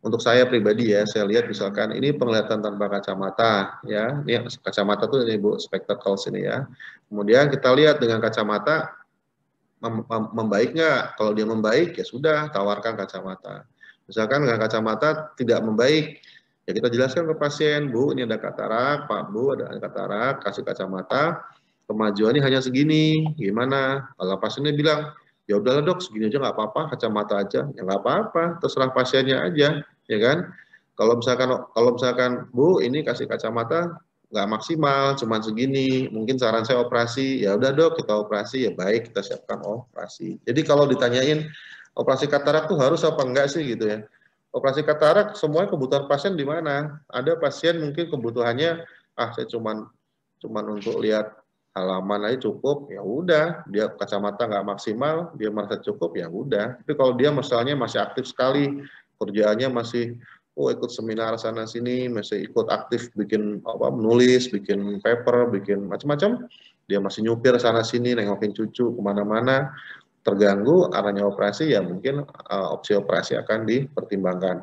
Untuk saya pribadi ya, saya lihat misalkan ini penglihatan tanpa kacamata ya. Ini kacamata tuh ini Bu, spectacles ini ya. Kemudian kita lihat dengan kacamata membaik nggak? Kalau dia membaik ya sudah, tawarkan kacamata. Misalkan dengan kacamata tidak membaik, ya kita jelaskan ke pasien, Bu, ini ada katarak, Pak Bu, ada katarak, kasih kacamata, kemajuannya hanya segini, gimana? Kalau pasiennya bilang, ya udahlah dok, segini aja nggak apa-apa, kacamata aja, ya nggak apa-apa, terserah pasiennya aja, ya kan? Kalau misalkan Bu, ini kasih kacamata nggak maksimal, cuman segini, mungkin saran saya operasi, ya udah dok, kita operasi, ya baik, kita siapkan operasi. Jadi kalau ditanyain operasi katarak tuh harus apa enggak sih gitu ya? Operasi katarak semuanya kebutuhan pasien di mana? Ada pasien mungkin kebutuhannya, saya cuman untuk lihat halaman aja cukup, ya udah, dia kacamata nggak maksimal, dia merasa cukup, ya udah. Tapi kalau dia misalnya masih aktif sekali, kerjaannya masih ikut seminar sana sini, masih ikut aktif bikin menulis, bikin paper, bikin macam-macam, dia masih nyupir sana sini, nengokin cucu kemana-mana, terganggu arahnya operasi, ya mungkin opsi operasi akan dipertimbangkan.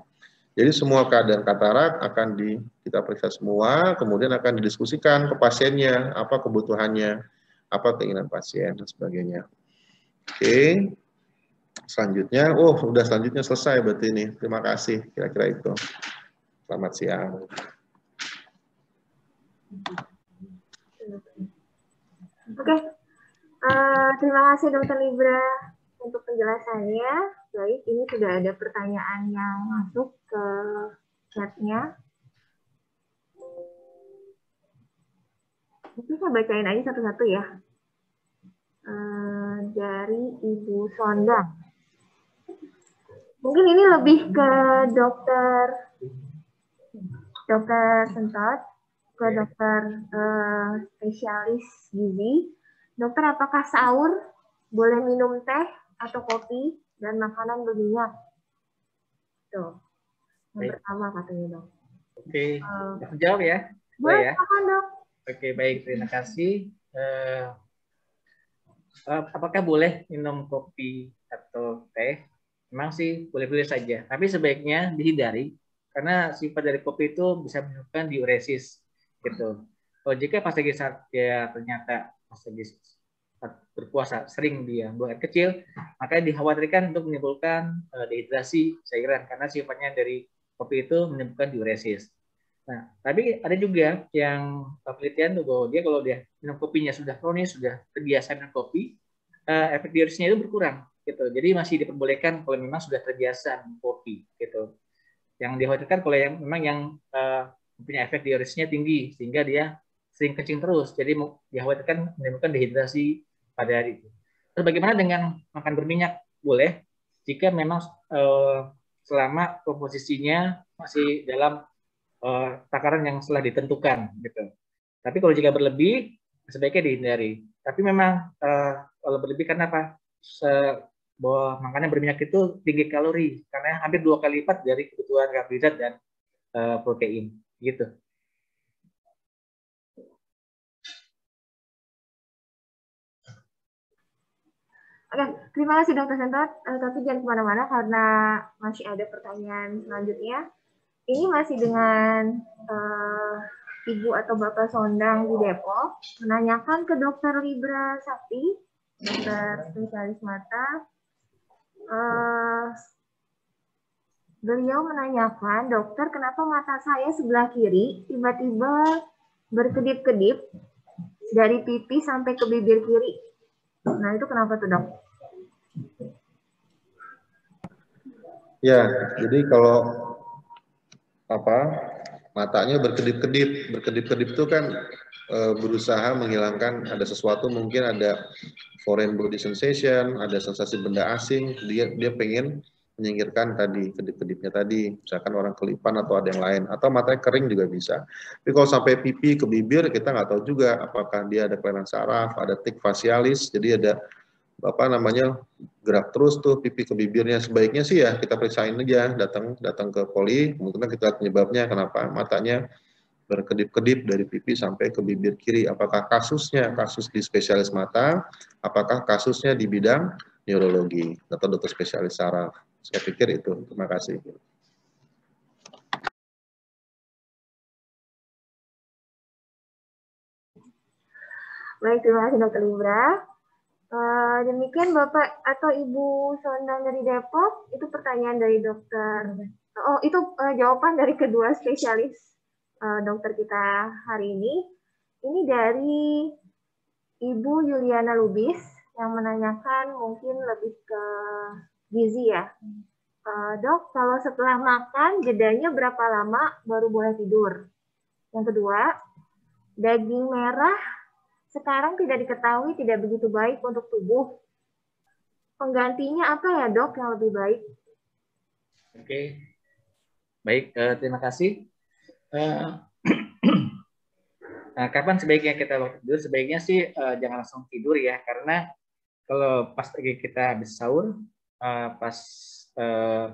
Jadi semua keadaan katarak akan kita periksa semua, kemudian akan didiskusikan ke pasiennya, apa kebutuhannya, apa keinginan pasien, dan sebagainya. Oke, selanjutnya, udah selanjutnya selesai berarti ini. Terima kasih, kira-kira itu. Selamat siang. Oke, terima kasih Dr. Libra untuk penjelasannya. Baik, ini sudah ada pertanyaan yang masuk ke chatnya. Mungkin saya bacain aja satu-satu ya. Dari Ibu Sondang. Mungkin ini lebih ke dokter Sentot, ke dokter spesialis gizi. Dokter, apakah sahur boleh minum teh atau kopi dan makanan berminyak? Tuh, yang pertama katanya dok. Oke, jawab ya. Boleh ya. Silakan, dok. Oke, baik, terima kasih. Apakah boleh minum kopi atau teh? Memang sih boleh-boleh saja, tapi sebaiknya dihindari karena sifat dari kopi itu bisa menyebabkan diuresis gitu. Kalau jika pas lagi saat dia ternyata pas lagi berpuasa sering dia buang air kecil, maka dikhawatirkan untuk menimbulkan dehidrasi cairan karena sifatnya dari kopi itu menyebabkan diuresis. Nah, tapi ada juga yang penelitian tuh bahwa dia kalau dia minum kopinya sudah kronis, sudah terbiasa minum kopi, efek diuresisnya itu berkurang gitu. Jadi masih diperbolehkan kalau memang sudah terbiasa minum kopi gitu. Yang dikhawatirkan kalau yang memang yang punya efek diuresisnya tinggi sehingga dia sering kencing terus. Jadi dikhawatirkan menimbulkan dehidrasi pada hari itu. Terus bagaimana dengan makan berminyak? Boleh jika memang selama komposisinya masih dalam takaran yang setelah ditentukan gitu. Tapi kalau jika berlebih sebaiknya dihindari. Tapi memang kalau berlebih karena apa? Bahwa makanan berminyak itu tinggi kalori karena hampir 2 kali lipat dari kebutuhan karbohidrat dan protein gitu. Oke, terima kasih Dr. Sentot. Tapi jangan kemana-mana karena masih ada pertanyaan selanjutnya. Ini masih dengan Ibu atau Bapak Sondang di Depok, menanyakan ke Dr. Libra Sakti, dokter spesialis mata. Beliau menanyakan, dokter, kenapa mata saya sebelah kiri tiba-tiba berkedip-kedip dari pipi sampai ke bibir kiri. Nah, itu kenapa tuh, dok? Ya, jadi kalau matanya berkedip-kedip itu kan berusaha menghilangkan ada sesuatu, mungkin ada foreign body sensation, ada sensasi benda asing, dia pengen menyingkirkan tadi kedip-kedipnya tadi, misalkan orang kelipan atau ada yang lain, atau matanya kering juga bisa. Tapi kalau sampai pipi ke bibir kita nggak tahu juga apakah dia ada kelainan saraf, ada tik fasialis, jadi ada apa namanya gerak terus tuh pipi ke bibirnya. Sebaiknya sih ya kita periksain aja, datang ke poli, kemudian kita lihat penyebabnya kenapa matanya berkedip-kedip dari pipi sampai ke bibir kiri. Apakah kasusnya kasus di spesialis mata, apakah kasusnya di bidang neurologi atau dokter spesialis saraf. Saya pikir itu. Terima kasih. Baik, terima kasih Dr. Libra. Demikian Bapak atau Ibu Sondang dari Depok, itu pertanyaan dari dokter. Oh, itu jawaban dari kedua spesialis dokter kita hari ini. Ini dari Ibu Yuliana Lubis yang menanyakan mungkin lebih ke gizi ya. Dok, kalau setelah makan jedanya berapa lama baru boleh tidur? Yang kedua, daging merah sekarang tidak diketahui tidak begitu baik untuk tubuh. Penggantinya apa ya dok yang lebih baik? Oke, baik, terima kasih. Kapan sebaiknya kita tidur? Sebaiknya sih jangan langsung tidur ya, karena kalau pas lagi kita habis sahur, pas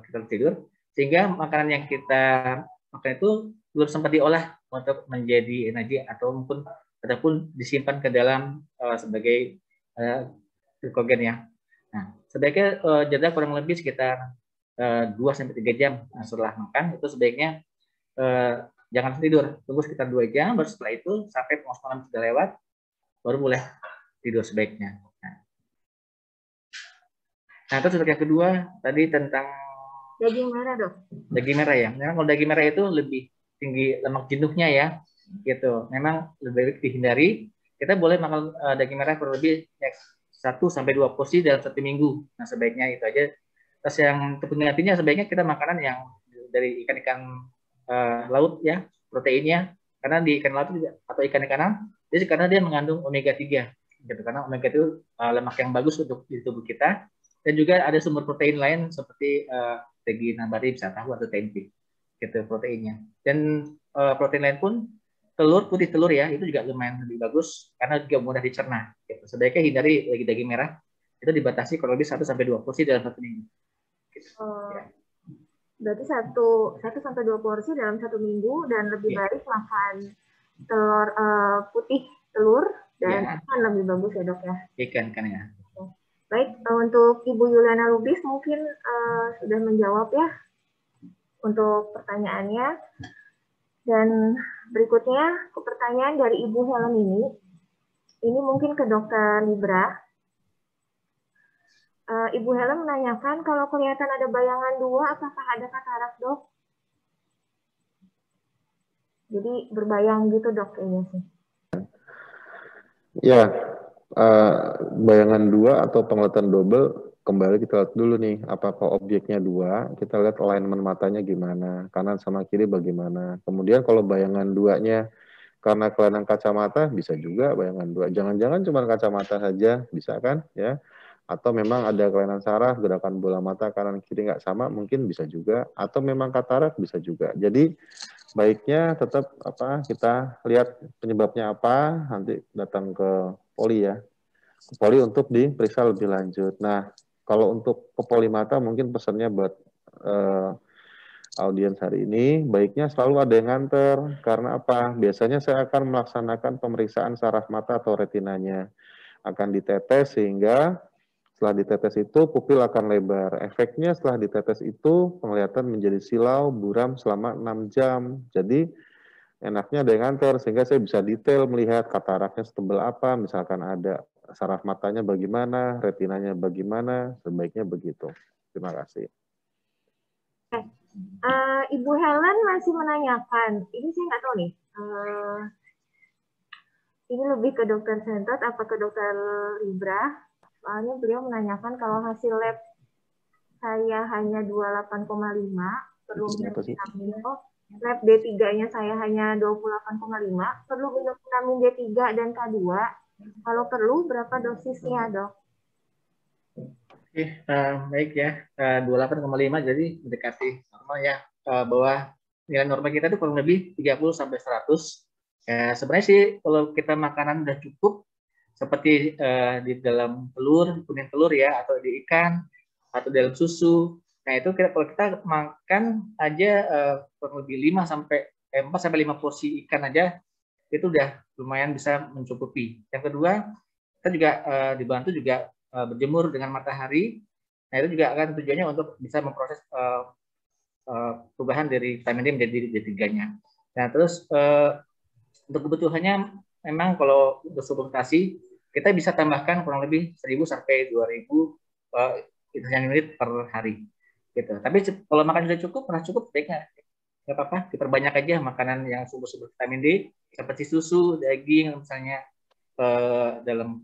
kita tidur, sehingga makanan yang kita makan itu belum sempat diolah untuk menjadi energi ataupun disimpan ke dalam sebagai glikogen ya. Nah, sebaiknya jeda kurang lebih sekitar 2-3 jam setelah makan, itu sebaiknya jangan tidur, tunggu sekitar 2 jam, baru setelah itu sampai pos malam sudah lewat, baru boleh tidur sebaiknya. Nah, terus yang kedua tadi tentang daging merah dok. Daging merah ya. Memang kalau daging merah itu lebih tinggi lemak jenuhnya ya, gitu. Memang lebih baik dihindari. Kita boleh makan daging merah kurang lebih 1-2 porsi dalam 1 minggu. Nah, sebaiknya itu aja. Terus yang penggantinya sebaiknya kita makanan yang dari ikan-ikan laut ya, proteinnya. Karena di ikan laut atau ikan-ikanan, karena dia mengandung omega 3. Gitu. Karena omega itu lemak yang bagus untuk di tubuh kita. Dan juga ada sumber protein lain seperti daging nabati, bisa tahu atau tempe, gitu proteinnya. Dan protein lain pun putih telur ya, itu juga lumayan lebih bagus karena juga mudah dicerna. Gitu. Sebaiknya hindari daging merah, itu dibatasi kurang lebih 1-2 porsi dalam 1 minggu. Gitu. Berarti 1-2 porsi dalam 1 minggu dan lebih baik makan telur putih telur dan ikan lebih bagus ya dok ya. Ikan ya. Baik, untuk Ibu Yuliana Lubis mungkin sudah menjawab ya untuk pertanyaannya. Dan berikutnya ke pertanyaan dari Ibu Helen ini. Ini mungkin ke Dokter Libra. Ibu Helen menanyakan kalau kelihatan ada bayangan 2, apakah ada katarak dok? Jadi berbayang gitu dok kayaknya sih. Ya. Bayangan 2 atau penglihatan double, kembali kita lihat dulu nih, apakah objeknya 2, kita lihat alignment matanya gimana, kanan sama kiri bagaimana. Kemudian kalau bayangan 2-nya karena kelainan kacamata, bisa juga bayangan 2. Jangan-jangan cuma kacamata saja, bisa kan? Ya. Atau memang ada kelainan saraf, gerakan bola mata kanan kiri nggak sama, mungkin bisa juga. Atau memang katarak, bisa juga. Jadi baiknya tetap kita lihat penyebabnya apa, nanti datang ke poli ya, ke poli untuk diperiksa lebih lanjut. Nah, kalau untuk ke poli mata mungkin pesannya buat audiens hari ini, baiknya selalu ada yang nganter. Karena apa? Biasanya saya akan melaksanakan pemeriksaan saraf mata atau retinanya. Akan ditetes sehingga setelah ditetes itu pupil akan lebar. Efeknya setelah ditetes itu penglihatan menjadi silau, buram selama 6 jam. Jadi enaknya ada yang nganter sehingga saya bisa detail melihat kataraknya setebal apa, misalkan ada saraf matanya bagaimana, retinanya bagaimana, sebaiknya begitu. Terima kasih. Ibu Helen masih menanyakan, ini saya nggak tahu nih, ini lebih ke dokter Sentot apa ke dokter Libra, soalnya beliau menanyakan kalau hasil lab saya hanya 28,5, perlu minum vitamin, lab D3-nya saya hanya 28,5, perlu minum vitamin D3 dan K2, kalau perlu berapa dosisnya dok? Baik ya, 28,5 jadi mendekati normal ya. Bahwa nilai normal kita itu kurang lebih 30 sampai 100. Sebenarnya sih kalau kita makanan udah cukup seperti di dalam telur, kuning telur ya, atau di ikan, atau dalam susu. Nah itu kalau kita makan aja kurang lebih 4 sampai 5 porsi ikan aja itu udah lumayan bisa mencukupi. Yang kedua, kita juga dibantu juga berjemur dengan matahari. Nah itu juga akan tujuannya untuk bisa memproses perubahan dari vitamin D menjadi D3-nya. Nah terus untuk kebutuhannya memang kalau untuk suplementasi kita bisa tambahkan kurang lebih 1.000 sampai 2.000 unit per hari gitu. Tapi kalau makan sudah cukup, pernah cukup, baiknya nggak apa-apa, diperbanyak aja makanan yang sumber-sumber vitamin D seperti susu, daging, misalnya dalam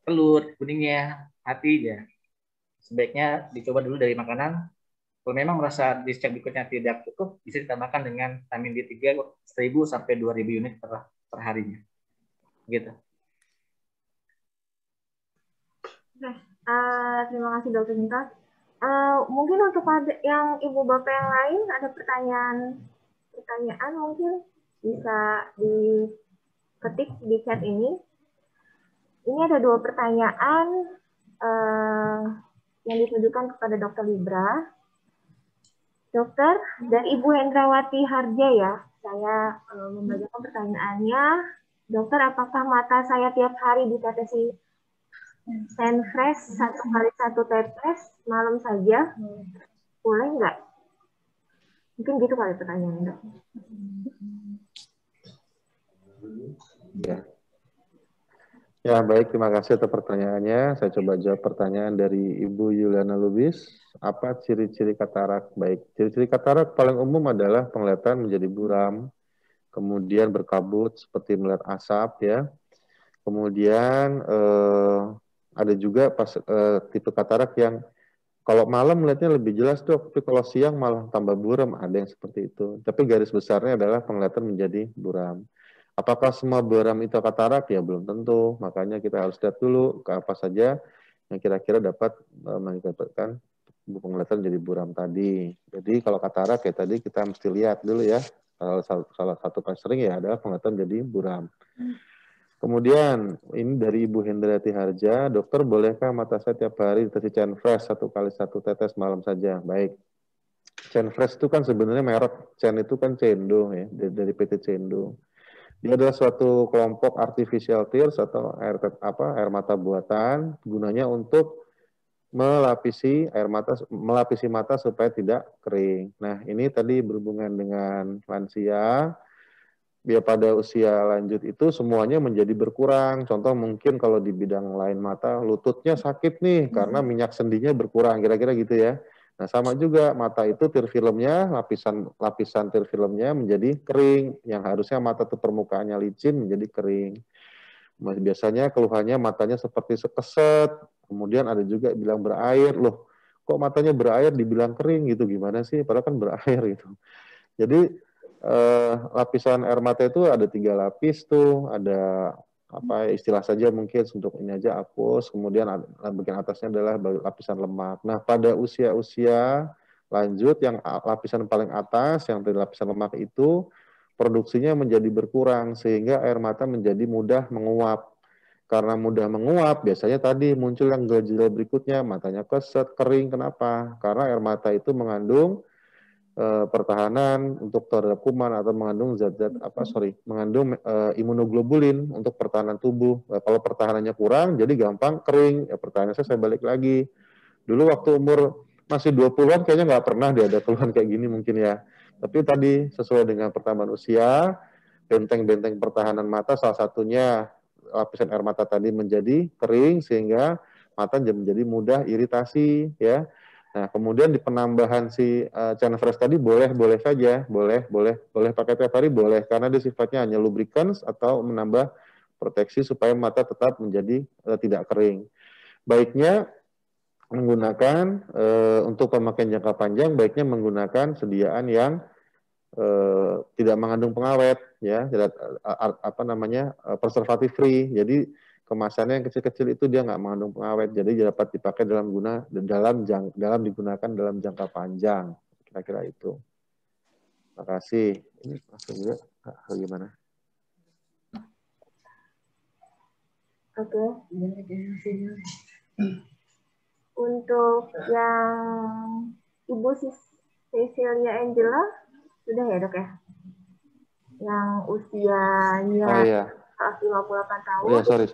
telur, kuningnya, hati ya. Sebaiknya dicoba dulu dari makanan. Kalau memang merasa di setiap berikutnya tidak cukup, bisa ditambahkan dengan vitamin D3 1.000 sampai 2.000 unit per harinya. Gitu. Terima kasih Dr. Minta. Mungkin untuk yang ibu bapak yang lain ada pertanyaan mungkin bisa diketik di chat ini. Ini ada 2 pertanyaan yang ditujukan kepada Dr. Libra. Dokter, dari Ibu Hendrawati Harja ya, saya membacakan pertanyaannya. Dokter, apakah mata saya tiap hari ditetesi Senfresh 1x1 tetes malam saja? Boleh nggak? Mungkin gitu kali pertanyaannya, Dok. Ya, baik. Terima kasih atas pertanyaannya. Saya coba jawab pertanyaan dari Ibu Yuliana Lubis. Apa ciri-ciri katarak? Baik, ciri-ciri katarak paling umum adalah penglihatan menjadi buram, kemudian berkabut seperti melihat asap, ya. Kemudian ada juga tipe katarak yang kalau malam melihatnya lebih jelas, Dok, tapi kalau siang malah tambah buram, ada yang seperti itu. Tapi garis besarnya adalah penglihatan menjadi buram. Apakah semua buram itu katarak? Ya belum tentu. Makanya kita harus lihat dulu ke apa saja yang kira-kira dapat menyebabkan penglihatan jadi buram tadi. Jadi kalau katarak ya tadi kita mesti lihat dulu ya. Salah satu paling sering ya adalah penglihatan jadi buram. Kemudian ini dari Ibu Hendrati Harja, dokter bolehkah mata saya tiap hari ditesi Senfresh 1x1 tetes malam saja? Baik. Senfresh itu kan sebenarnya merek, Sen itu kan Cendo ya, dari PT Cendo. Dia adalah suatu kelompok artificial tears atau air mata buatan, gunanya untuk melapisi mata supaya tidak kering. Nah, ini tadi berhubungan dengan lansia. Dia pada usia lanjut itu semuanya menjadi berkurang. Contoh mungkin kalau di bidang lain mata, lututnya sakit nih karena minyak sendinya berkurang, kira-kira gitu ya. Nah, sama juga mata itu tir filmnya, lapisan tir filmnya menjadi kering, yang harusnya mata itu permukaannya licin menjadi kering. Biasanya keluhannya matanya seperti sekeset, kemudian ada juga bilang berair, loh kok matanya berair dibilang kering gitu, gimana sih, padahal kan berair gitu. Jadi lapisan air mata itu ada 3 lapis tuh, ada apa istilah saja mungkin untuk ini aja aqueous, kemudian bagian atasnya adalah lapisan lemak. Nah, pada usia-usia lanjut yang lapisan paling atas yang dari lapisan lemak itu produksinya menjadi berkurang sehingga air mata menjadi mudah menguap. Karena mudah menguap, biasanya tadi muncul yang gejala berikutnya, matanya keset, kering. Kenapa? Karena air mata itu mengandung pertahanan untuk terhadap kuman atau mengandung mengandung imunoglobulin untuk pertahanan tubuh. Kalau pertahanannya kurang, jadi gampang kering. Ya, pertanyaan saya balik lagi. Dulu waktu umur masih 20-an kayaknya nggak pernah ada keluhan kayak gini mungkin ya. Tapi tadi sesuai dengan pertambahan usia, benteng-benteng pertahanan mata salah satunya lapisan air mata tadi menjadi kering sehingga mata menjadi mudah iritasi ya. Nah, kemudian di penambahan si Senfresh tadi boleh saja, boleh pakai tiap hari boleh karena dia sifatnya hanya lubricants atau menambah proteksi supaya mata tetap menjadi tidak kering. Baiknya menggunakan untuk pemakaian jangka panjang baiknya menggunakan sediaan yang tidak mengandung pengawet ya, tidak preservatif free. Jadi kemasannya yang kecil-kecil itu dia nggak mengandung pengawet, jadi dapat dipakai dalam digunakan dalam jangka panjang. Kira-kira itu. Makasih. Ini langsung juga gimana? Oke. Untuk yang Ibu Cecilia Angela sudah ya dok ya? Yang usianya Oh iya. 58 tahun. Oh ya, sorry.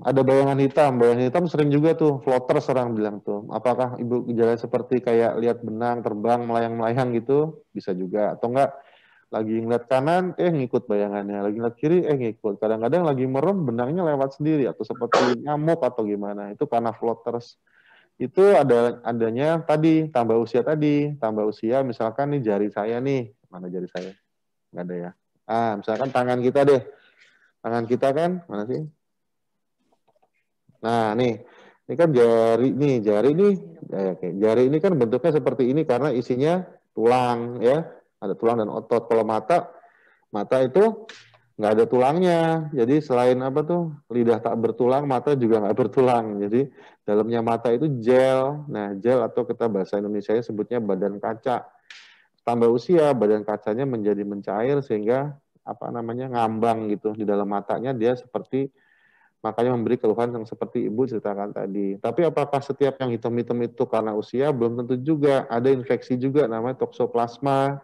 Ada bayangan hitam. Bayangan hitam sering juga tuh, floaters orang bilang tuh. Apakah Ibu gejala seperti kayak lihat benang terbang melayang-melayang gitu? Bisa juga. Atau enggak lagi ngeliat kanan, ngikut bayangannya. Lagi ngeliat kiri, ngikut. Kadang-kadang lagi merem, benangnya lewat sendiri. Atau seperti nyamuk atau gimana. Itu karena floaters. Itu adanya tadi, tambah usia misalkan nih jari saya nih. Mana jari saya? Nggak ada ya. Misalkan tangan kita deh. Tangan kita kan, mana sih? Nah, ini kan jari nih. Jari ini kan bentuknya seperti ini karena isinya tulang ya. Ada tulang dan otot. Kalau mata itu nggak ada tulangnya. Jadi selain lidah tak bertulang, mata juga nggak bertulang. Jadi dalamnya mata itu gel. Nah, gel atau kita bahasa Indonesia sebutnya badan kaca. Tambah usia, badan kacanya menjadi mencair sehingga ngambang gitu di dalam matanya, dia makanya memberi keluhan yang seperti Ibu ceritakan tadi. Tapi apakah setiap yang hitam-hitam itu karena usia? Belum tentu juga. Ada infeksi juga namanya toksoplasma.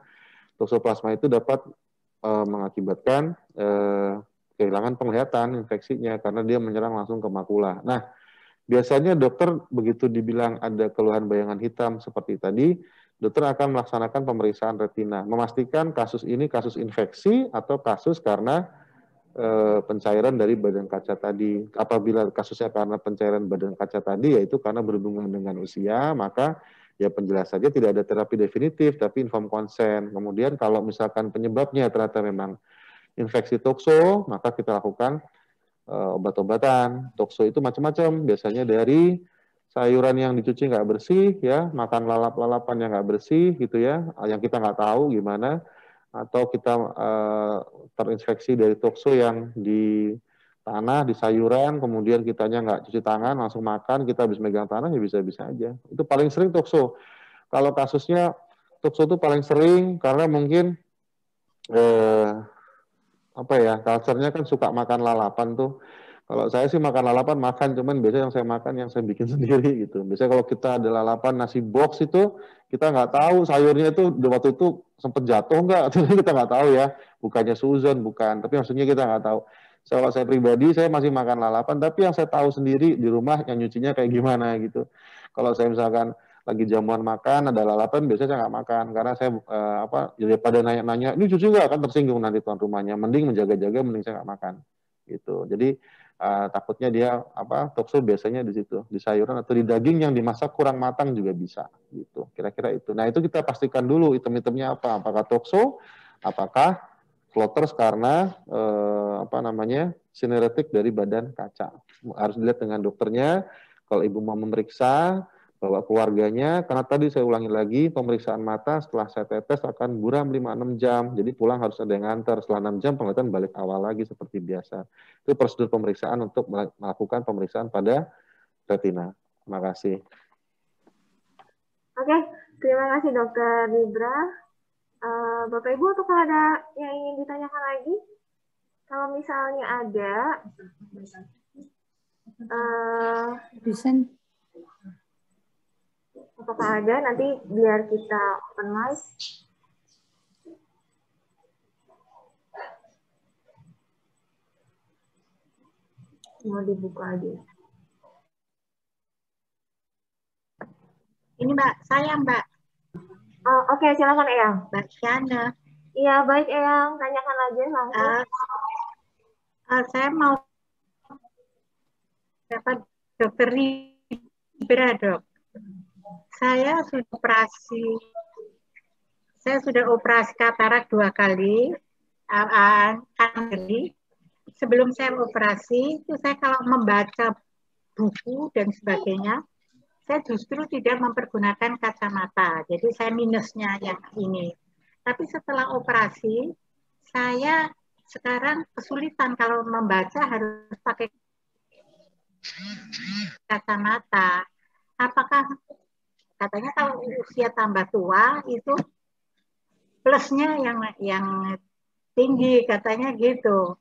Toksoplasma itu dapat mengakibatkan kehilangan penglihatan infeksinya karena dia menyerang langsung ke makula. Nah, biasanya dokter begitu dibilang ada keluhan bayangan hitam seperti tadi, dokter akan melaksanakan pemeriksaan retina, memastikan kasus ini kasus infeksi atau kasus karena pencairan dari badan kaca tadi. Apabila kasusnya karena pencairan badan kaca tadi, yaitu karena berhubungan dengan usia, maka ya penjelasannya tidak ada terapi definitif, tapi informed consent. Kemudian kalau misalkan penyebabnya ternyata memang infeksi tokso, maka kita lakukan obat-obatan. Tokso itu macam-macam, biasanya dari sayuran yang dicuci nggak bersih, ya, makan lalap-lalapan yang nggak bersih, gitu ya, yang kita nggak tahu gimana, atau kita terinfeksi dari tokso yang di tanah, di sayuran, kemudian kitanya nggak cuci tangan, langsung makan, kita habis megang tanah, ya bisa-bisa aja. Itu paling sering tokso. Kalau kasusnya tokso itu paling sering karena mungkin culture-nya kan suka makan lalapan tuh. Kalau saya sih makan lalapan, cuman biasanya yang saya makan yang saya bikin sendiri gitu. Biasanya kalau kita ada lalapan nasi box itu, kita nggak tahu sayurnya itu waktu itu sempat jatuh nggak, kita nggak tahu ya. Bukannya suzon, bukan. Tapi maksudnya kita nggak tahu. Kalau saya pribadi, saya masih makan lalapan, tapi yang saya tahu sendiri di rumah yang nyucinya kayak gimana gitu. Kalau saya misalkan lagi jamuan makan, ada lalapan, biasanya saya nggak makan. Karena saya, daripada nanya-nanya, ini cuci nggak? Kan tersinggung nanti tuan rumahnya. Mending menjaga-jaga, mending saya nggak makan. Gitu. Jadi, takutnya dia, tokso biasanya di situ. Di sayuran atau di daging yang dimasak kurang matang juga bisa. Gitu. Kira-kira itu. Nah, itu kita pastikan dulu item-itemnya apa. Apakah tokso, apakah floaters karena, sineretik dari badan kaca. Harus dilihat dengan dokternya. Kalau Ibu mau memeriksa, bawa keluarganya, karena tadi saya ulangi lagi, pemeriksaan mata setelah saya tetes akan buram 5-6 jam, jadi pulang harus ada yang nganter, setelah 6 jam penglihatan balik awal lagi seperti biasa. Itu prosedur pemeriksaan untuk melakukan pemeriksaan pada retina. Terima kasih. Oke, terima kasih Dokter Libra. Bapak Ibu, apakah ada yang ingin ditanyakan lagi? Kalau misalnya ada, apakah ada, nanti biar kita open mic. Mau dibuka aja. Ini Mbak, saya Mbak. Oh, oke, silakan Eyang. Mbak Shana. Iya, baik Eyang, tanyakan aja langsung. Saya mau dapat Dokter Libra, Dok. Saya sudah operasi katarak 2 kali. Sebelum saya operasi, itu saya kalau membaca buku dan sebagainya, saya justru tidak mempergunakan kacamata. Jadi saya minusnya yang ini. Tapi setelah operasi, saya sekarang kesulitan kalau membaca harus pakai kacamata. Apakah katanya kalau usia tambah tua itu plusnya yang tinggi katanya gitu.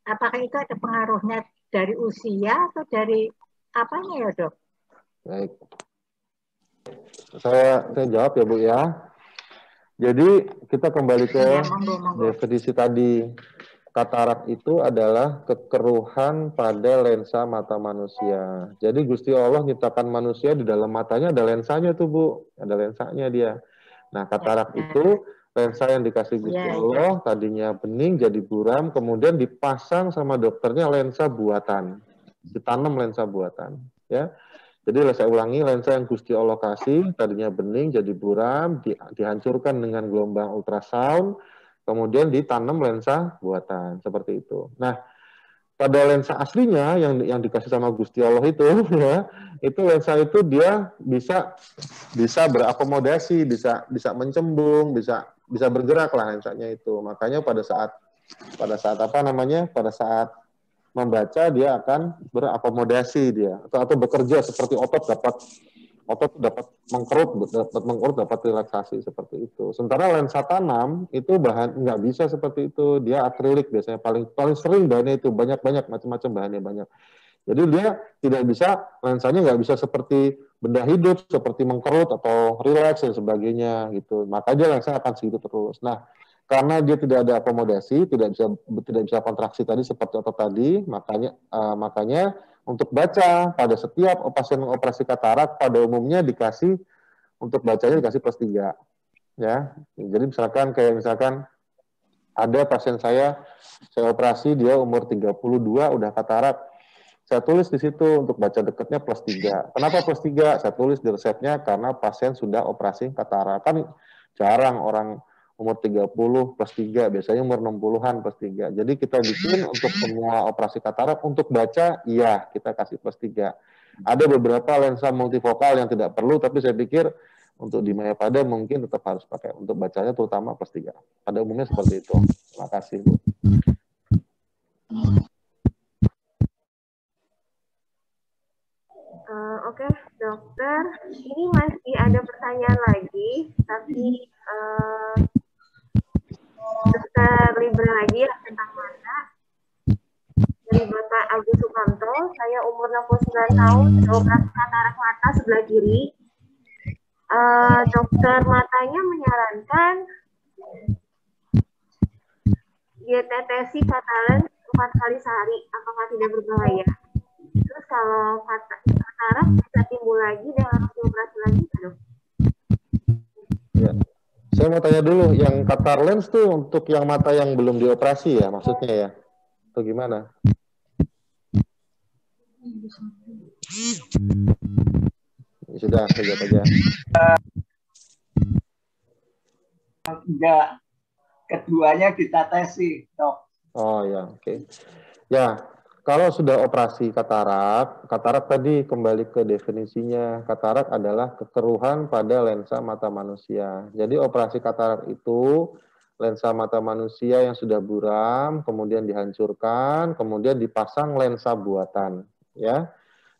Apakah itu ada pengaruhnya dari usia atau dari apanya ya, Dok? Baik. Saya jawab ya, Bu ya. Jadi kita kembali ke Ya, monggo. definisi tadi. Katarak itu adalah kekeruhan pada lensa mata manusia. Jadi Gusti Allah nyiptakan manusia di dalam matanya ada lensanya tuh, Bu. Ada lensanya dia. Nah, katarak itu lensa yang dikasih Gusti Allah, tadinya bening jadi buram, kemudian dipasang sama dokternya lensa buatan. Ditanam lensa buatan, ya. Jadi saya ulangi, lensa yang Gusti Allah kasih, tadinya bening jadi buram, dihancurkan dengan gelombang ultrasound, kemudian ditanam lensa buatan, seperti itu. Nah, pada lensa aslinya yang dikasih sama Gusti Allah itu, ya, itu lensa itu dia bisa berakomodasi, bisa mencembung, bisa bergerak lah lensanya itu. Makanya pada saat membaca dia akan berakomodasi dia atau bekerja seperti otot dapat mengkerut dapat relaksasi seperti itu. Sementara lensa tanam itu bahan nggak bisa seperti itu, dia akrilik biasanya paling sering bahannya itu banyak macam-macam bahannya banyak. Jadi dia tidak bisa, lensanya nggak bisa seperti benda hidup seperti mengkerut atau rileks dan sebagainya gitu. Makanya lensa akan segitu terus. Nah, karena dia tidak ada akomodasi, tidak bisa kontraksi tadi seperti otot tadi, makanya untuk baca pada setiap pasien operasi katarak pada umumnya untuk bacanya dikasih +3, ya. Jadi misalkan ada pasien saya operasi dia umur 32 udah katarak. Saya tulis di situ untuk baca dekatnya +3. Kenapa +3? Saya tulis di resepnya karena pasien sudah operasi katarak. Kan jarang orang umur 30 +3, biasanya umur 60-an +3. Jadi kita bikin untuk semua operasi katarak, untuk baca, iya kita kasih +3. Ada beberapa lensa multifokal yang tidak perlu, tapi saya pikir untuk di Mayapada mungkin tetap harus pakai. Untuk bacanya terutama +3. Pada umumnya seperti itu. Terima kasih, Bu. Oke, dokter. Ini masih ada pertanyaan lagi, tapi dokter Libra lagi tentang mata. Dari Bapak Agus Sukamto, saya umur 69 tahun, operasi katarak mata sebelah kiri. Dokter matanya menyarankan ditetesi Catalent 4 kali sehari, apakah tidak berbahaya? Terus kalau katarak bisa timbul lagi dan harus dioperasi lagi, dok? Ya. Saya mau tanya dulu, yang Qatar lens tuh untuk yang mata yang belum dioperasi ya, maksudnya ya? Atau gimana? Ya, sudah, saya jawab aja. Enggak, keduanya ditetesi, dok. Oh ya, oke. Ya, kalau sudah operasi katarak tadi kembali ke definisinya, katarak adalah kekeruhan pada lensa mata manusia. Jadi operasi katarak itu lensa mata manusia yang sudah buram, kemudian dihancurkan, kemudian dipasang lensa buatan, ya.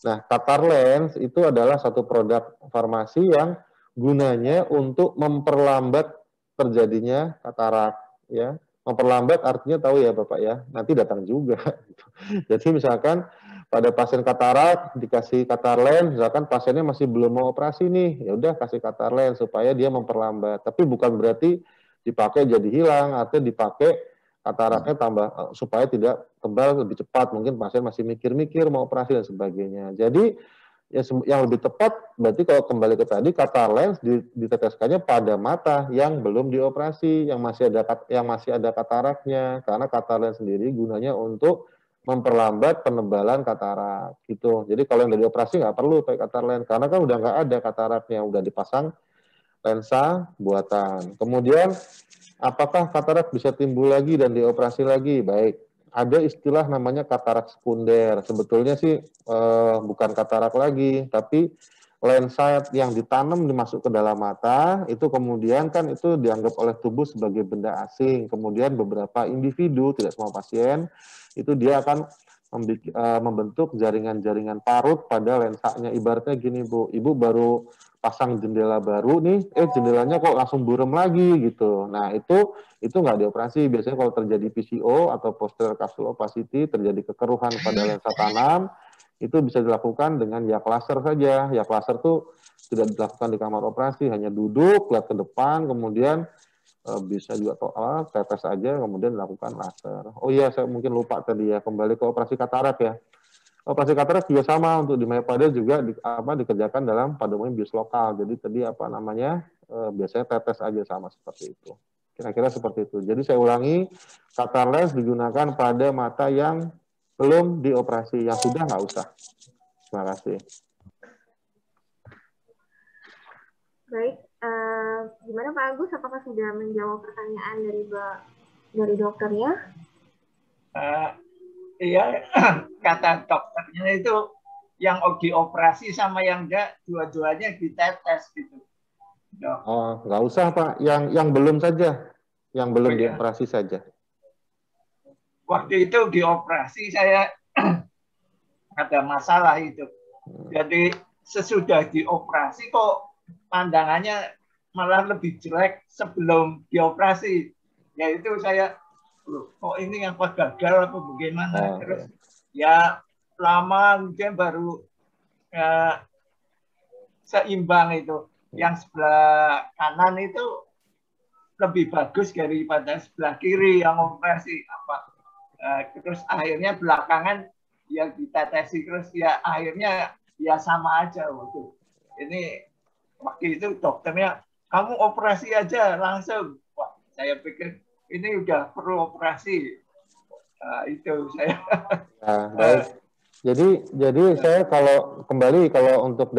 Nah, Qatar Lens itu adalah satu produk farmasi yang gunanya untuk memperlambat terjadinya katarak, ya. Memperlambat artinya tahu ya Bapak ya, nanti datang juga. Jadi misalkan pada pasien katarak dikasih Qatar Lens, misalkan pasiennya masih belum mau operasi nih, ya udah kasih Qatar Lens supaya dia memperlambat. Tapi bukan berarti dipakai jadi hilang, artinya dipakai kataraknya tambah supaya tidak tebal lebih cepat. Mungkin pasien masih mikir-mikir mau operasi dan sebagainya. Jadi yang lebih tepat berarti kalau kembali ke tadi, Qatar Lens diteteskannya pada mata yang belum dioperasi, yang masih ada kataraknya, karena Qatar Lens sendiri gunanya untuk memperlambat penebalan katarak gitu. Jadi kalau yang udah dioperasi nggak perlu pakai Qatar Lens karena kan udah nggak ada kataraknya, udah dipasang lensa buatan. Kemudian apakah katarak bisa timbul lagi dan dioperasi lagi? Baik. Ada istilah namanya katarak sekunder. Sebetulnya sih bukan katarak lagi, tapi lensa yang ditanam dimasuk ke dalam mata, itu kemudian kan itu dianggap oleh tubuh sebagai benda asing. Kemudian beberapa individu, tidak semua pasien, itu dia akan membentuk jaringan-jaringan parut pada lensanya. Ibaratnya gini Bu, Ibu baru pasang jendela baru nih, jendelanya kok langsung burem lagi gitu. Nah itu nggak dioperasi. Biasanya kalau terjadi PCO atau posterior capsule opacity, terjadi kekeruhan pada lensa tanam, itu bisa dilakukan dengan yak laser saja. Yak laser tuh tidak dilakukan di kamar operasi, hanya duduk, lihat ke depan, kemudian bisa juga tetes aja, kemudian dilakukan laser. Oh iya, saya mungkin lupa tadi ya, kembali ke operasi katarak ya. Operasi katarak juga sama, untuk di Mayapada juga dikerjakan dalam pada umumnya bius lokal. Jadi tadi biasanya tetes aja sama seperti itu. Kira-kira seperti itu. Jadi saya ulangi, catar lens digunakan pada mata yang belum dioperasi, yang sudah nggak usah. Terima kasih. Baik, gimana Pak Agus? Apakah sudah menjawab pertanyaan dari dokternya? Iya, kata dokternya itu yang dioperasi sama yang enggak, dua-duanya ditetes gitu. Dok. Oh, nggak usah Pak, yang belum saja, yang belum dioperasi saja. Waktu itu dioperasi saya ada masalah itu. Jadi sesudah dioperasi kok pandangannya malah lebih jelek sebelum dioperasi. Yaitu saya, kok ini apa gagal apa bagaimana. Terus ya lama kemudian baru seimbang itu. Yang sebelah kanan itu lebih bagus daripada sebelah kiri yang operasi. Terus akhirnya belakangan ya ditetesi, terus ya akhirnya ya sama aja waktu. Ini waktu itu dokternya, kamu operasi aja langsung. Wah, saya pikir ini udah perlu operasi. Itu saya. Nah, baik. Jadi saya kalau untuk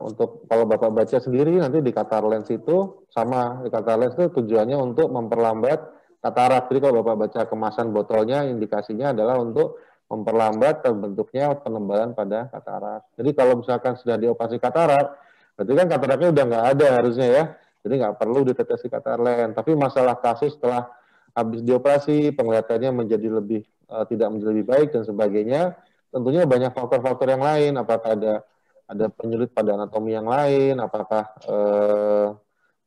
untuk kalau Bapak baca sendiri nanti di catar lens itu sama, di catar lens itu tujuannya untuk memperlambat katarak. Jadi kalau Bapak baca kemasan botolnya, indikasinya adalah untuk memperlambat terbentuknya penebalan pada katarak. Jadi kalau misalkan sudah dioperasi katarak, berarti kan kataraknya udah nggak ada harusnya ya. Jadi nggak perlu ditetesi catar lens. Tapi masalah kasus setelah habis dioperasi, penglihatannya menjadi tidak menjadi lebih baik dan sebagainya, tentunya banyak faktor-faktor yang lain. Apakah ada penyulit pada anatomi yang lain, apakah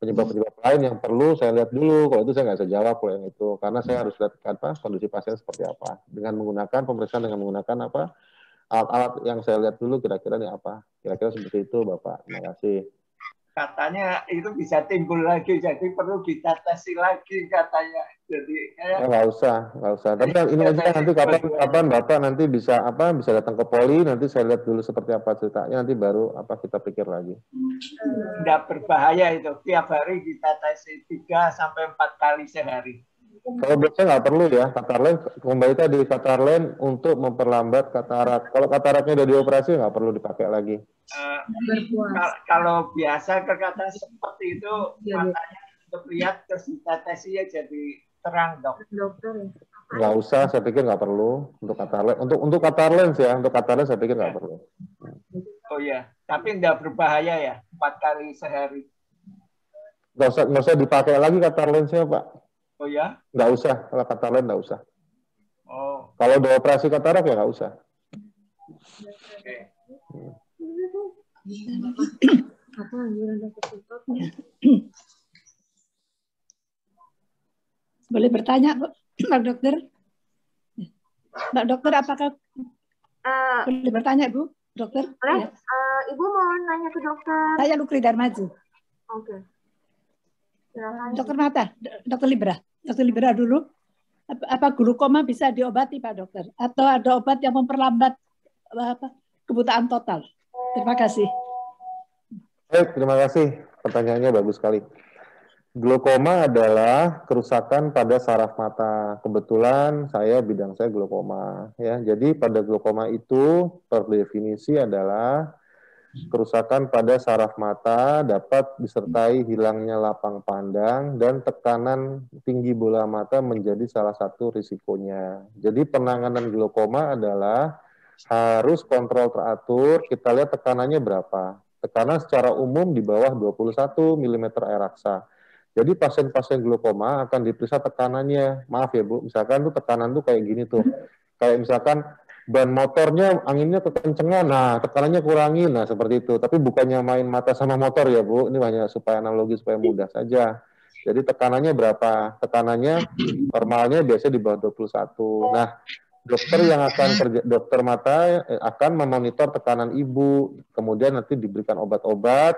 penyebab-penyebab lain yang perlu saya lihat dulu. Kalau itu saya nggak bisa jawab kalau yang itu, karena saya harus lihat kondisi pasien seperti apa. Dengan menggunakan pemeriksaan dengan menggunakan alat-alat yang saya lihat dulu kira-kira ini apa. Kira-kira seperti itu Bapak. Terima kasih. Katanya itu bisa timbul lagi, jadi perlu ditetesi lagi katanya. Jadi nggak usah. Tapi ini aja nanti kapan Bapak nanti bisa datang ke poli, nanti saya lihat dulu seperti apa ceritanya, nanti baru kita pikir lagi. Nggak berbahaya itu, tiap hari ditetesi 3-4 kali sehari. Kalau biasanya nggak perlu ya, catar lens, kembali tadi catar lens untuk memperlambat katarak. Kalau kataraknya udah dioperasi nggak perlu dipakai lagi. Kalau biasa kata seperti itu, matanya untuk lihat terus ditetesi ya jadi terang dok. Nggak usah, saya pikir nggak perlu untuk catar lens. Untuk catar lens ya, untuk catar lens saya pikir nggak perlu. Oh iya, tapi nggak berbahaya ya, 4 kali sehari. Nggak usah dipakai lagi catar lensnya Pak. Oh ya? Nggak usah, kalau catar lens nggak usah. Oh. Kalau udah operasi katarak ya nggak usah. Oke. Boleh bertanya, Pak Dokter? Pak Dokter, apakah boleh bertanya, Bu? Dokter? Boleh. Ibu mau nanya ke dokter? Saya Lukri Darmaju. Oke. Dokter mata, Dokter Libera dulu. Apa glukoma bisa diobati, Pak Dokter? Atau ada obat yang memperlambat kebutaan total? Terima kasih. Baik, terima kasih. Pertanyaannya bagus sekali. Glaukoma adalah kerusakan pada saraf mata. Kebetulan bidang saya glaukoma. Ya, jadi pada glaukoma itu per definisi adalah kerusakan pada saraf mata dapat disertai hilangnya lapang pandang dan tekanan tinggi bola mata menjadi salah satu risikonya. Jadi penanganan glaukoma adalah harus kontrol teratur, kita lihat tekanannya berapa. Tekanan secara umum di bawah 21 mm air aksa. Jadi pasien-pasien glaukoma akan diperiksa tekanannya. Maaf ya Bu, misalkan tuh tekanan tuh kayak gini tuh. Kayak misalkan ban motornya anginnya kekencengan, nah tekanannya kurangin, nah seperti itu. Tapi bukannya main mata sama motor ya Bu, ini hanya supaya analogi supaya mudah saja. Jadi tekanannya berapa? Tekanannya normalnya biasanya di bawah 21. Nah, dokter yang akan kerja, dokter mata akan memonitor tekanan ibu, kemudian nanti diberikan obat-obat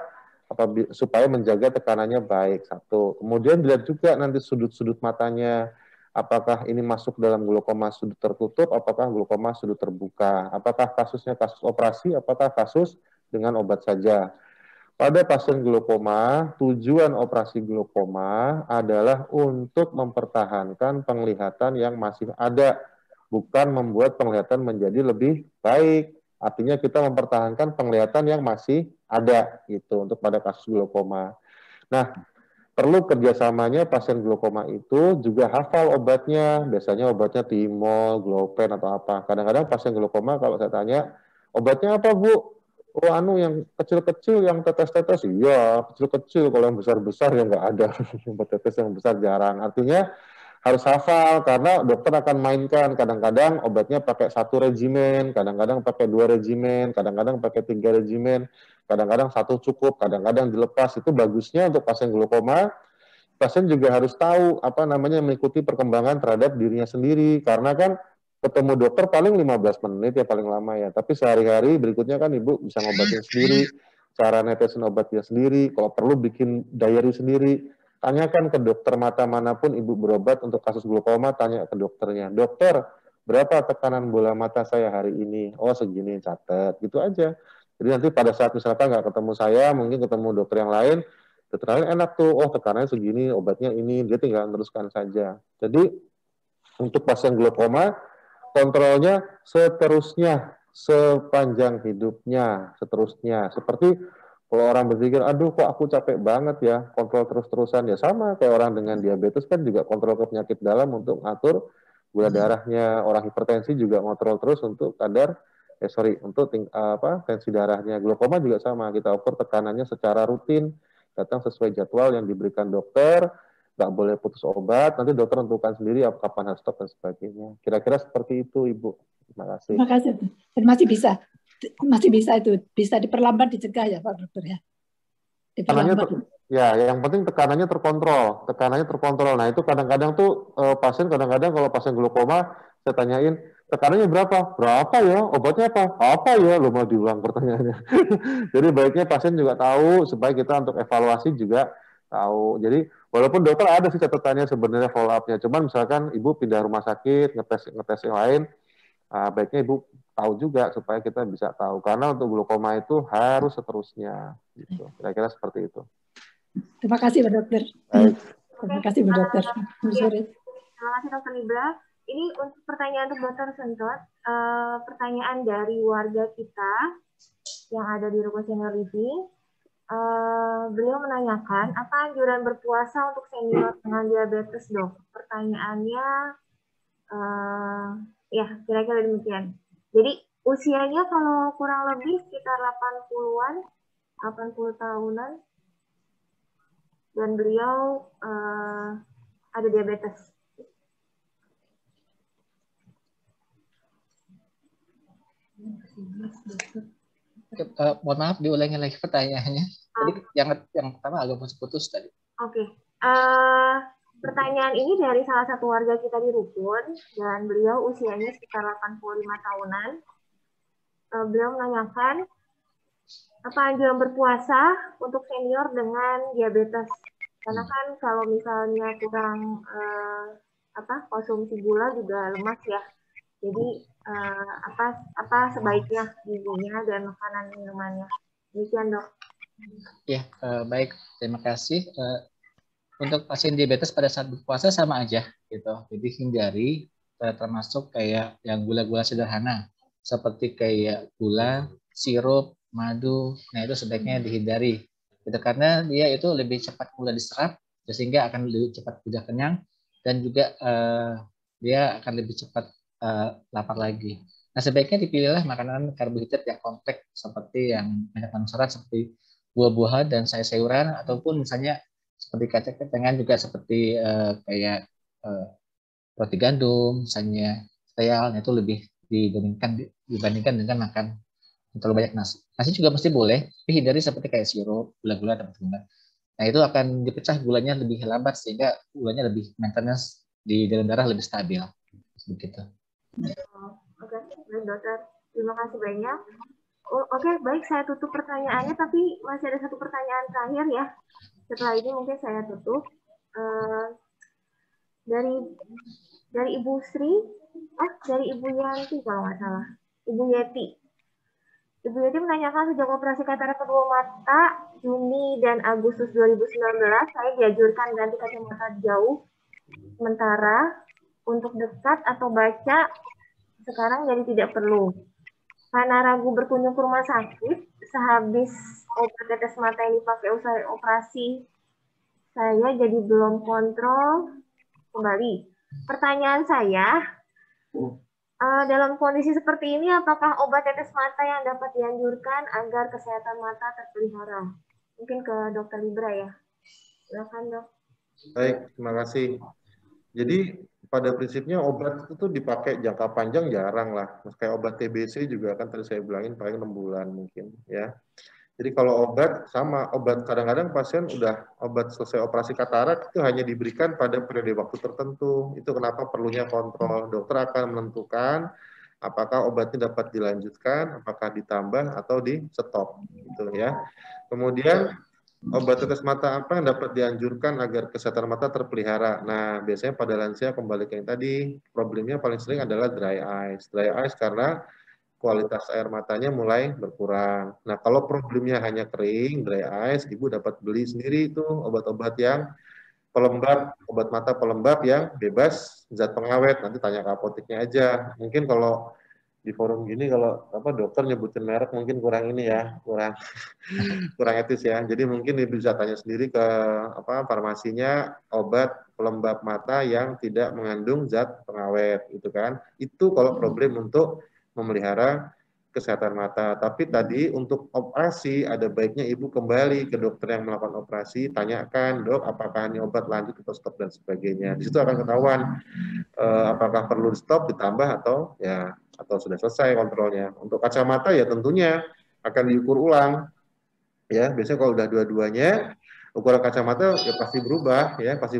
supaya menjaga tekanannya baik. Satu. Kemudian dilihat juga nanti sudut-sudut matanya, apakah ini masuk dalam glaukoma sudut tertutup, apakah glaukoma sudut terbuka, apakah kasusnya kasus operasi, apakah kasus dengan obat saja. Pada pasien glaukoma, tujuan operasi glaukoma adalah untuk mempertahankan penglihatan yang masih ada, bukan membuat penglihatan menjadi lebih baik. Artinya kita mempertahankan penglihatan yang masih ada gitu untuk pada kasus glaukoma. Nah, perlu kerjasamanya pasien glaukoma itu juga hafal obatnya. Biasanya obatnya Timol, Glaupen atau apa. Kadang-kadang pasien glaukoma kalau saya tanya, obatnya apa Bu? Oh yang kecil-kecil, yang tetes-tetes. Iya, kecil-kecil. Kalau yang besar-besar ya nggak ada. Obat tetes yang besar jarang. Artinya harus hafal karena dokter akan mainkan. Kadang-kadang obatnya pakai 1 regimen, kadang-kadang pakai 2 regimen, kadang-kadang pakai 3 regimen, kadang-kadang 1 cukup, kadang-kadang dilepas. Itu bagusnya untuk pasien glaukoma. Pasien juga harus tahu mengikuti perkembangan terhadap dirinya sendiri. Karena kan ketemu dokter paling 15 menit ya paling lama ya. Tapi sehari-hari berikutnya kan ibu bisa ngobatin sendiri, cara netesin obatnya sendiri, kalau perlu bikin diary sendiri. Tanyakan ke dokter mata manapun ibu berobat untuk kasus glaukoma, tanya ke dokternya. Dokter, berapa tekanan bola mata saya hari ini? Oh segini, catat. Gitu aja. Jadi nanti pada saat misalkan nggak ketemu saya, mungkin ketemu dokter yang lain, dokter lain enak tuh, oh tekanannya segini, obatnya ini, dia tinggal teruskan saja. Jadi untuk pasien glaukoma, kontrolnya seterusnya, sepanjang hidupnya, seterusnya. Seperti kalau orang berpikir, aduh kok aku capek banget ya, kontrol terus-terusan. Ya sama, kayak orang dengan diabetes kan juga kontrol ke penyakit dalam untuk ngatur gula darahnya. Orang hipertensi juga kontrol terus untuk untuk tensi darahnya. Glaukoma juga sama, kita ukur tekanannya secara rutin, datang sesuai jadwal yang diberikan dokter, nggak boleh putus obat, nanti dokter tentukan sendiri kapan harus stop dan sebagainya. Kira-kira seperti itu, Ibu. Terima kasih. Terima kasih. Dan masih bisa itu, bisa diperlambat, dicegah ya Pak Dokter ya. Yang penting tekanannya terkontrol. Nah itu kadang-kadang tuh pasien kalau pasien glaukoma saya tanyain tekanannya berapa ya, obatnya apa ya, lo mau diulang pertanyaannya. Jadi baiknya pasien juga tahu supaya kita untuk evaluasi juga tahu. Jadi walaupun dokter ada sih catatannya sebenarnya follow up-nya, cuman misalkan ibu pindah rumah sakit ngetes yang lain, baiknya ibu tahu juga supaya kita bisa tahu, karena untuk glaukoma itu harus seterusnya gitu. Kira-kira seperti itu. Terima kasih Pak Dokter. Baik. Terima kasih Pak Dokter. Terima kasih Dokter Libra. Ini untuk pertanyaan untuk Dokter Sentot, pertanyaan dari warga kita yang ada di Rukun Senior Living. Beliau menanyakan, apa anjuran berpuasa untuk senior dengan diabetes, Dok? Pertanyaannya, ya kira-kira demikian. Jadi usianya kalau kurang lebih sekitar 80 tahunan, dan beliau ada diabetes. Mohon maaf, diulangi lagi pertanyaannya. Tadi yang pertama agak putus tadi. Oke. Pertanyaan ini dari salah satu warga kita di Rukun, dan beliau usianya sekitar 85 tahunan. Beliau menanyakan, apa anjuran berpuasa untuk senior dengan diabetes? Karena kan kalau misalnya kurang konsumsi gula juga lemas ya. Jadi apa sebaiknya gizinya dan makanan minumannya? Demikian, Dok. Ya, baik. Terima kasih. Untuk pasien diabetes pada saat berpuasa sama aja gitu. Jadi hindari termasuk kayak yang gula-gula sederhana seperti kayak gula, sirup, madu. Nah, itu sebaiknya dihindari. Gitu, karena dia itu lebih cepat gula diserap sehingga akan lebih cepat mudah kenyang, dan juga dia akan lebih cepat lapar lagi. Nah, sebaiknya dipilihlah makanan karbohidrat yang kompleks seperti yang banyak serat seperti buah-buahan dan sayur-sayuran, ataupun misalnya seperti kacang-kacangan juga seperti kayak roti gandum, misalnya sereal, itu lebih dibandingkan dengan makan terlalu banyak nasi. Nasi juga mesti boleh, tapi hindari seperti kayak sirup, gula-gula dan gula. Nah itu akan dipecah gulanya lebih lambat sehingga gulanya lebih maintenance di dalam darah lebih stabil. Begitu. Oke, baik dokter. Terima kasih banyak. Oke, baik, saya tutup pertanyaannya, tapi masih ada satu pertanyaan terakhir ya. Setelah ini mungkin saya tutup. Dari Ibu Sri, dari Ibu Yanti kalau nggak salah. Ibu Yeti. Ibu Yeti menanyakan sejak operasi katarak kedua mata Juni dan Agustus 2019, saya dianjurkan ganti kacamata jauh sementara untuk dekat atau baca sekarang jadi tidak perlu. Karena ragu berkunjung ke rumah sakit, sehabis obat tetes mata yang dipakai usai operasi, saya jadi belum kontrol kembali. Pertanyaan saya, dalam kondisi seperti ini, apakah obat tetes mata yang dapat dianjurkan agar kesehatan mata terpelihara? Mungkin ke Dokter Libra ya. Silakan dok. Baik, terima kasih. Jadi pada prinsipnya obat itu dipakai jangka panjang jarang lah. Kayak obat TBC juga kan tadi saya bilangin paling 6 bulan mungkin ya. Jadi kalau obat sama obat kadang-kadang pasien udah obat selesai operasi katarak itu hanya diberikan pada periode waktu tertentu. Itu kenapa perlunya kontrol. Dokter akan menentukan apakah obatnya dapat dilanjutkan, apakah ditambah atau di stop gitu ya. Kemudian obat tetes mata apa yang dapat dianjurkan agar kesehatan mata terpelihara? Nah, biasanya pada lansia kembali ke yang tadi, problemnya paling sering adalah dry eyes. Dry eyes karena kualitas air matanya mulai berkurang. Nah, kalau problemnya hanya kering, dry eyes, ibu dapat beli sendiri itu obat-obat yang pelembab, obat mata pelembab yang bebas zat pengawet. Nanti tanya ke apoteknya aja. Mungkin kalau di forum gini kalau dokter nyebutin merek mungkin kurang ini ya, kurang etis ya. Jadi mungkin ibu bisa tanya sendiri ke farmasinya obat pelembab mata yang tidak mengandung zat pengawet gitu kan. Itu kalau problem untuk memelihara kesehatan mata. Tapi tadi untuk operasi ada baiknya ibu kembali ke dokter yang melakukan operasi, tanyakan, dok apakah ini obat lanjut atau stop dan sebagainya. Di situ akan ketahuan apakah perlu stop, ditambah atau sudah selesai kontrolnya. Untuk kacamata ya tentunya akan diukur ulang. Ya, biasanya kalau udah dua-duanya ukuran kacamata ya pasti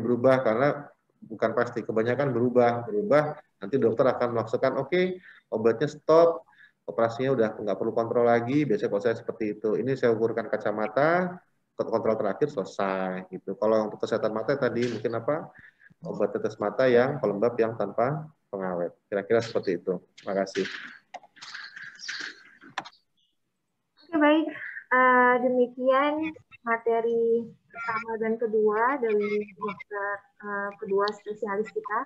berubah karena bukan pasti, kebanyakan berubah. Nanti dokter akan melaksanakan obatnya stop, operasinya udah nggak perlu kontrol lagi. Biasanya kalau saya seperti itu. Ini saya ukurkan kacamata, kontrol terakhir selesai gitu. Kalau untuk kesehatan mata tadi mungkin obat tetes mata yang pelembab yang tanpa pengawet. Kira-kira seperti itu. Terima kasih. Oke, baik. Demikian materi pertama dan kedua dari dokter kedua spesialis kita.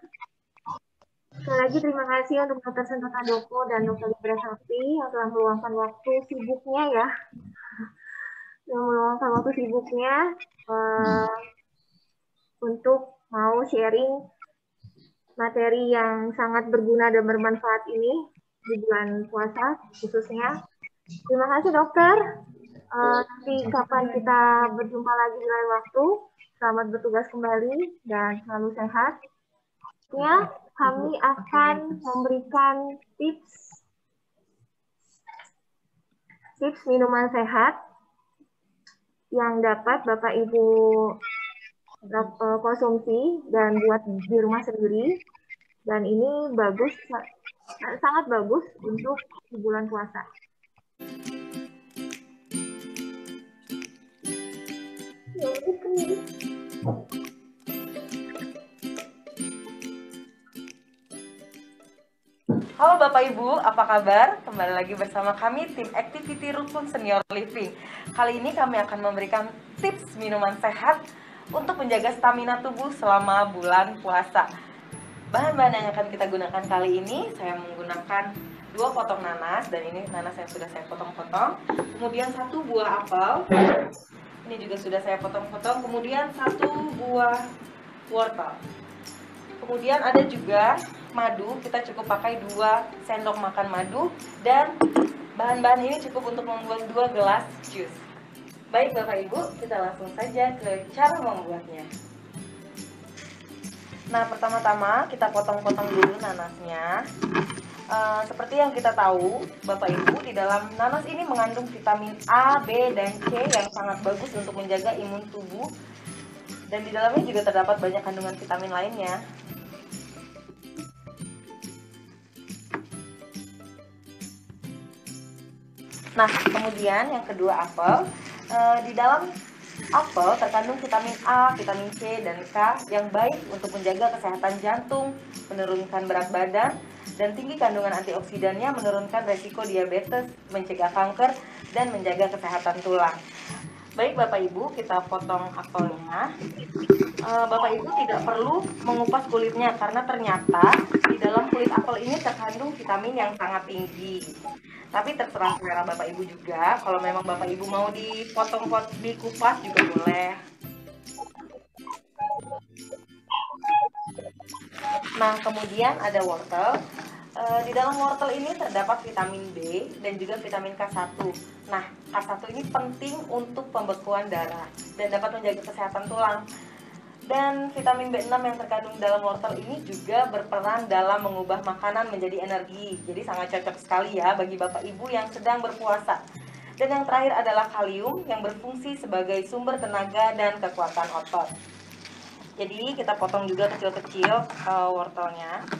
Sekali lagi terima kasih untuk Dr. Sentot Handoko dan Dr. Libra Sakti yang telah meluangkan waktu sibuknya untuk mau sharing materi yang sangat berguna dan bermanfaat ini di bulan puasa khususnya. Terima kasih dokter. Nanti kapan kita berjumpa lagi di lain waktu. Selamat bertugas kembali dan selalu sehat. Ya, kami akan memberikan tips minuman sehat yang dapat Bapak Ibu konsumsi dan buat di rumah sendiri. Dan ini bagus, sangat bagus untuk di bulan puasa. Halo Bapak Ibu, apa kabar? Kembali lagi bersama kami tim Activity Rukun Senior Living. Kali ini kami akan memberikan tips minuman sehat untuk menjaga stamina tubuh selama bulan puasa. Bahan-bahan yang akan kita gunakan kali ini, saya menggunakan 2 potong nanas, dan ini nanas yang sudah saya potong-potong. Kemudian 1 buah apel, ini juga sudah saya potong-potong. Kemudian 1 buah wortel. Kemudian ada juga madu, kita cukup pakai 2 sendok makan madu, dan bahan-bahan ini cukup untuk membuat 2 gelas jus. Baik Bapak Ibu, kita langsung saja ke cara membuatnya. Nah, pertama-tama kita potong-potong dulu nanasnya. Seperti yang kita tahu, Bapak Ibu, di dalam nanas ini mengandung vitamin A, B, dan C yang sangat bagus untuk menjaga imun tubuh. Dan di dalamnya juga terdapat banyak kandungan vitamin lainnya. Nah, kemudian yang kedua apel. Di dalam apel terkandung vitamin A, vitamin C, dan K yang baik untuk menjaga kesehatan jantung, menurunkan berat badan, dan tinggi kandungan antioksidannya menurunkan resiko diabetes, mencegah kanker, dan menjaga kesehatan tulang. Baik Bapak Ibu, kita potong apelnya. Bapak Ibu tidak perlu mengupas kulitnya karena ternyata di dalam kulit apel ini terkandung vitamin yang sangat tinggi. Tapi terserah selera Bapak Ibu juga, kalau memang Bapak Ibu mau dikupas juga boleh. Nah, kemudian ada wortel. Di dalam wortel ini terdapat vitamin B dan juga vitamin K1. Nah, K1 ini penting untuk pembekuan darah dan dapat menjaga kesehatan tulang. Dan vitamin B6 yang terkandung dalam wortel ini juga berperan dalam mengubah makanan menjadi energi. Jadi sangat cocok sekali ya bagi Bapak Ibu yang sedang berpuasa. Dan yang terakhir adalah kalium yang berfungsi sebagai sumber tenaga dan kekuatan otot. Jadi kita potong juga kecil-kecil wortelnya.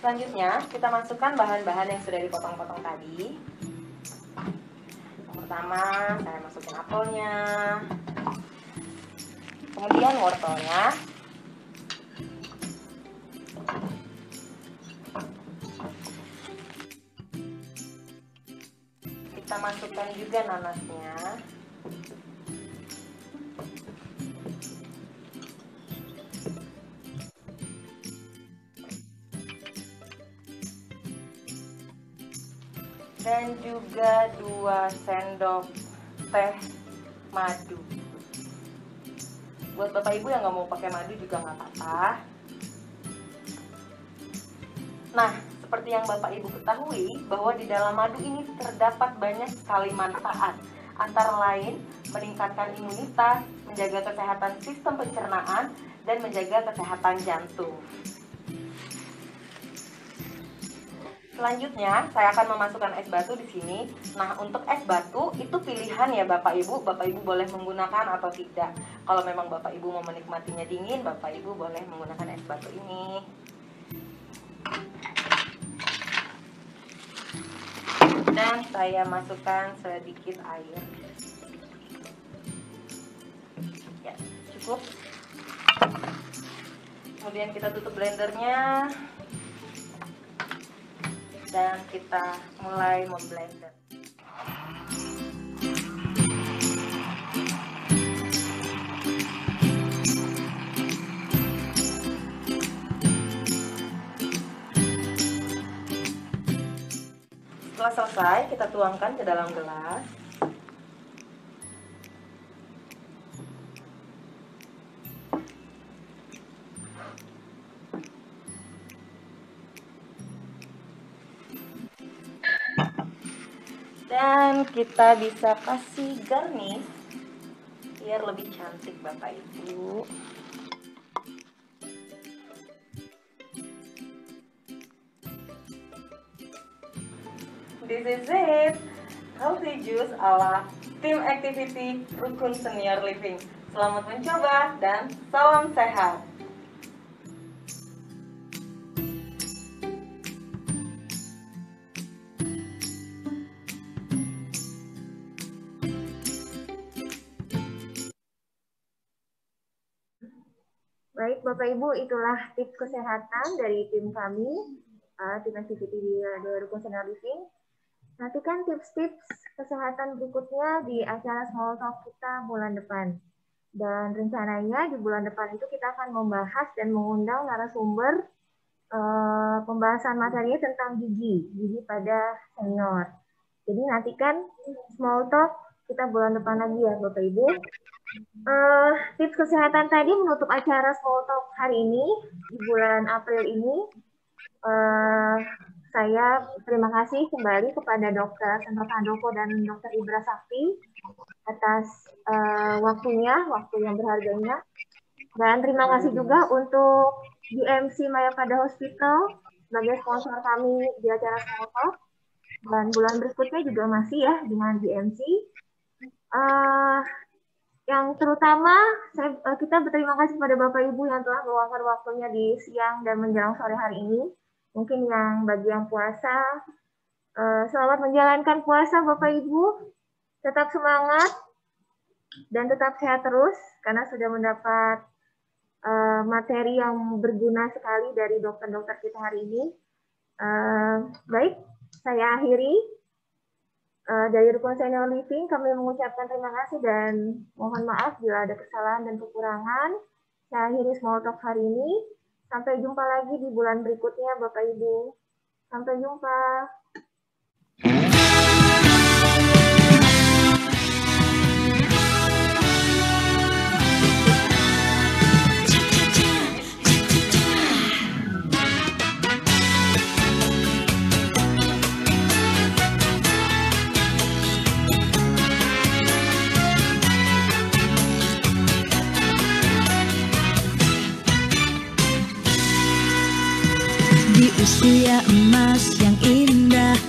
Selanjutnya, kita masukkan bahan-bahan yang sudah dipotong-potong tadi. Yang pertama, saya masukin apelnya. Kemudian wortelnya. Kita masukkan juga nanasnya. Dan juga 2 sendok teh madu. Buat Bapak Ibu yang nggak mau pakai madu juga nggak apa-apa. Nah, seperti yang Bapak Ibu ketahui bahwa di dalam madu ini terdapat banyak sekali manfaat. Antara lain meningkatkan imunitas, menjaga kesehatan sistem pencernaan, dan menjaga kesehatan jantung. Selanjutnya, saya akan memasukkan es batu di sini. Nah, untuk es batu itu pilihan ya Bapak Ibu. Bapak Ibu boleh menggunakan atau tidak. Kalau memang Bapak Ibu mau menikmatinya dingin, Bapak Ibu boleh menggunakan es batu ini. Dan saya masukkan sedikit air. Ya, cukup. Kemudian kita tutup blendernya. Dan kita mulai memblender. Setelah selesai, kita tuangkan ke dalam gelas. Dan kita bisa kasih garnish biar lebih cantik Bapak Ibu. This is it, healthy juice ala Tim Activity Rukun Senior Living. Selamat mencoba dan salam sehat. Baik, Bapak Ibu, itulah tips kesehatan dari tim kami, tim activity di Rukun Senior Living. Nantikan tips-tips kesehatan berikutnya di acara Small Talk kita bulan depan. Dan rencananya di bulan depan itu kita akan membahas dan mengundang narasumber pembahasan materinya tentang gizi pada senior. Jadi nantikan small talk kita bulan depan lagi ya Bapak Ibu. Tips kesehatan tadi menutup acara small talk hari ini di bulan April ini. Saya terima kasih kembali kepada Dr. Santo Handoko dan Dr. Ibra Sakti atas waktunya, waktu yang berharganya. Dan terima kasih juga untuk UMC Mayapada Hospital sebagai sponsor kami di acara small talk. Dan bulan berikutnya juga masih ya dengan UMC. Yang terutama kita berterima kasih kepada Bapak Ibu yang telah meluangkan waktunya di siang dan menjelang sore hari ini. Mungkin yang bagi yang puasa, selamat menjalankan puasa Bapak Ibu. Tetap semangat dan tetap sehat terus karena sudah mendapat materi yang berguna sekali dari dokter-dokter kita hari ini. Baik, saya akhiri. Dari Rukun Senior Living, kami mengucapkan terima kasih dan mohon maaf bila ada kesalahan dan kekurangan. Saya akhiri small talk hari ini. Sampai jumpa lagi di bulan berikutnya, Bapak Ibu. Sampai jumpa. Di usia emas yang indah,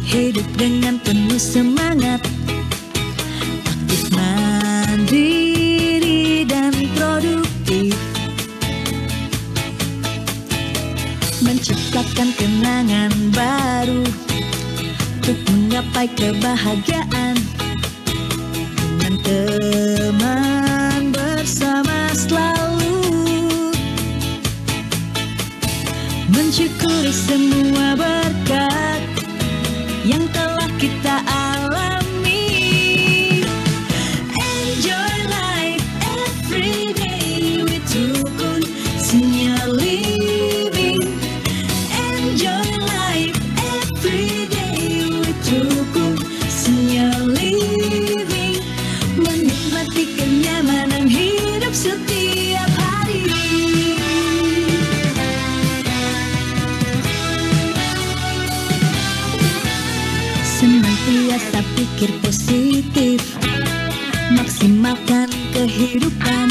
hidup dengan penuh semangat, aktif mandiri dan produktif, menciptakan kenangan baru untuk menggapai kebahagiaan dengan teman bersama selalu. Mensyukuri semua berkat yang telah kita alami. Enjoy life every day with Rukun Senior Living. Enjoy life every day with Rukun Senior Living. Menikmati kenyamanan hidup setiap hari. Senantiasa pikir positif, maksimalkan kehidupan.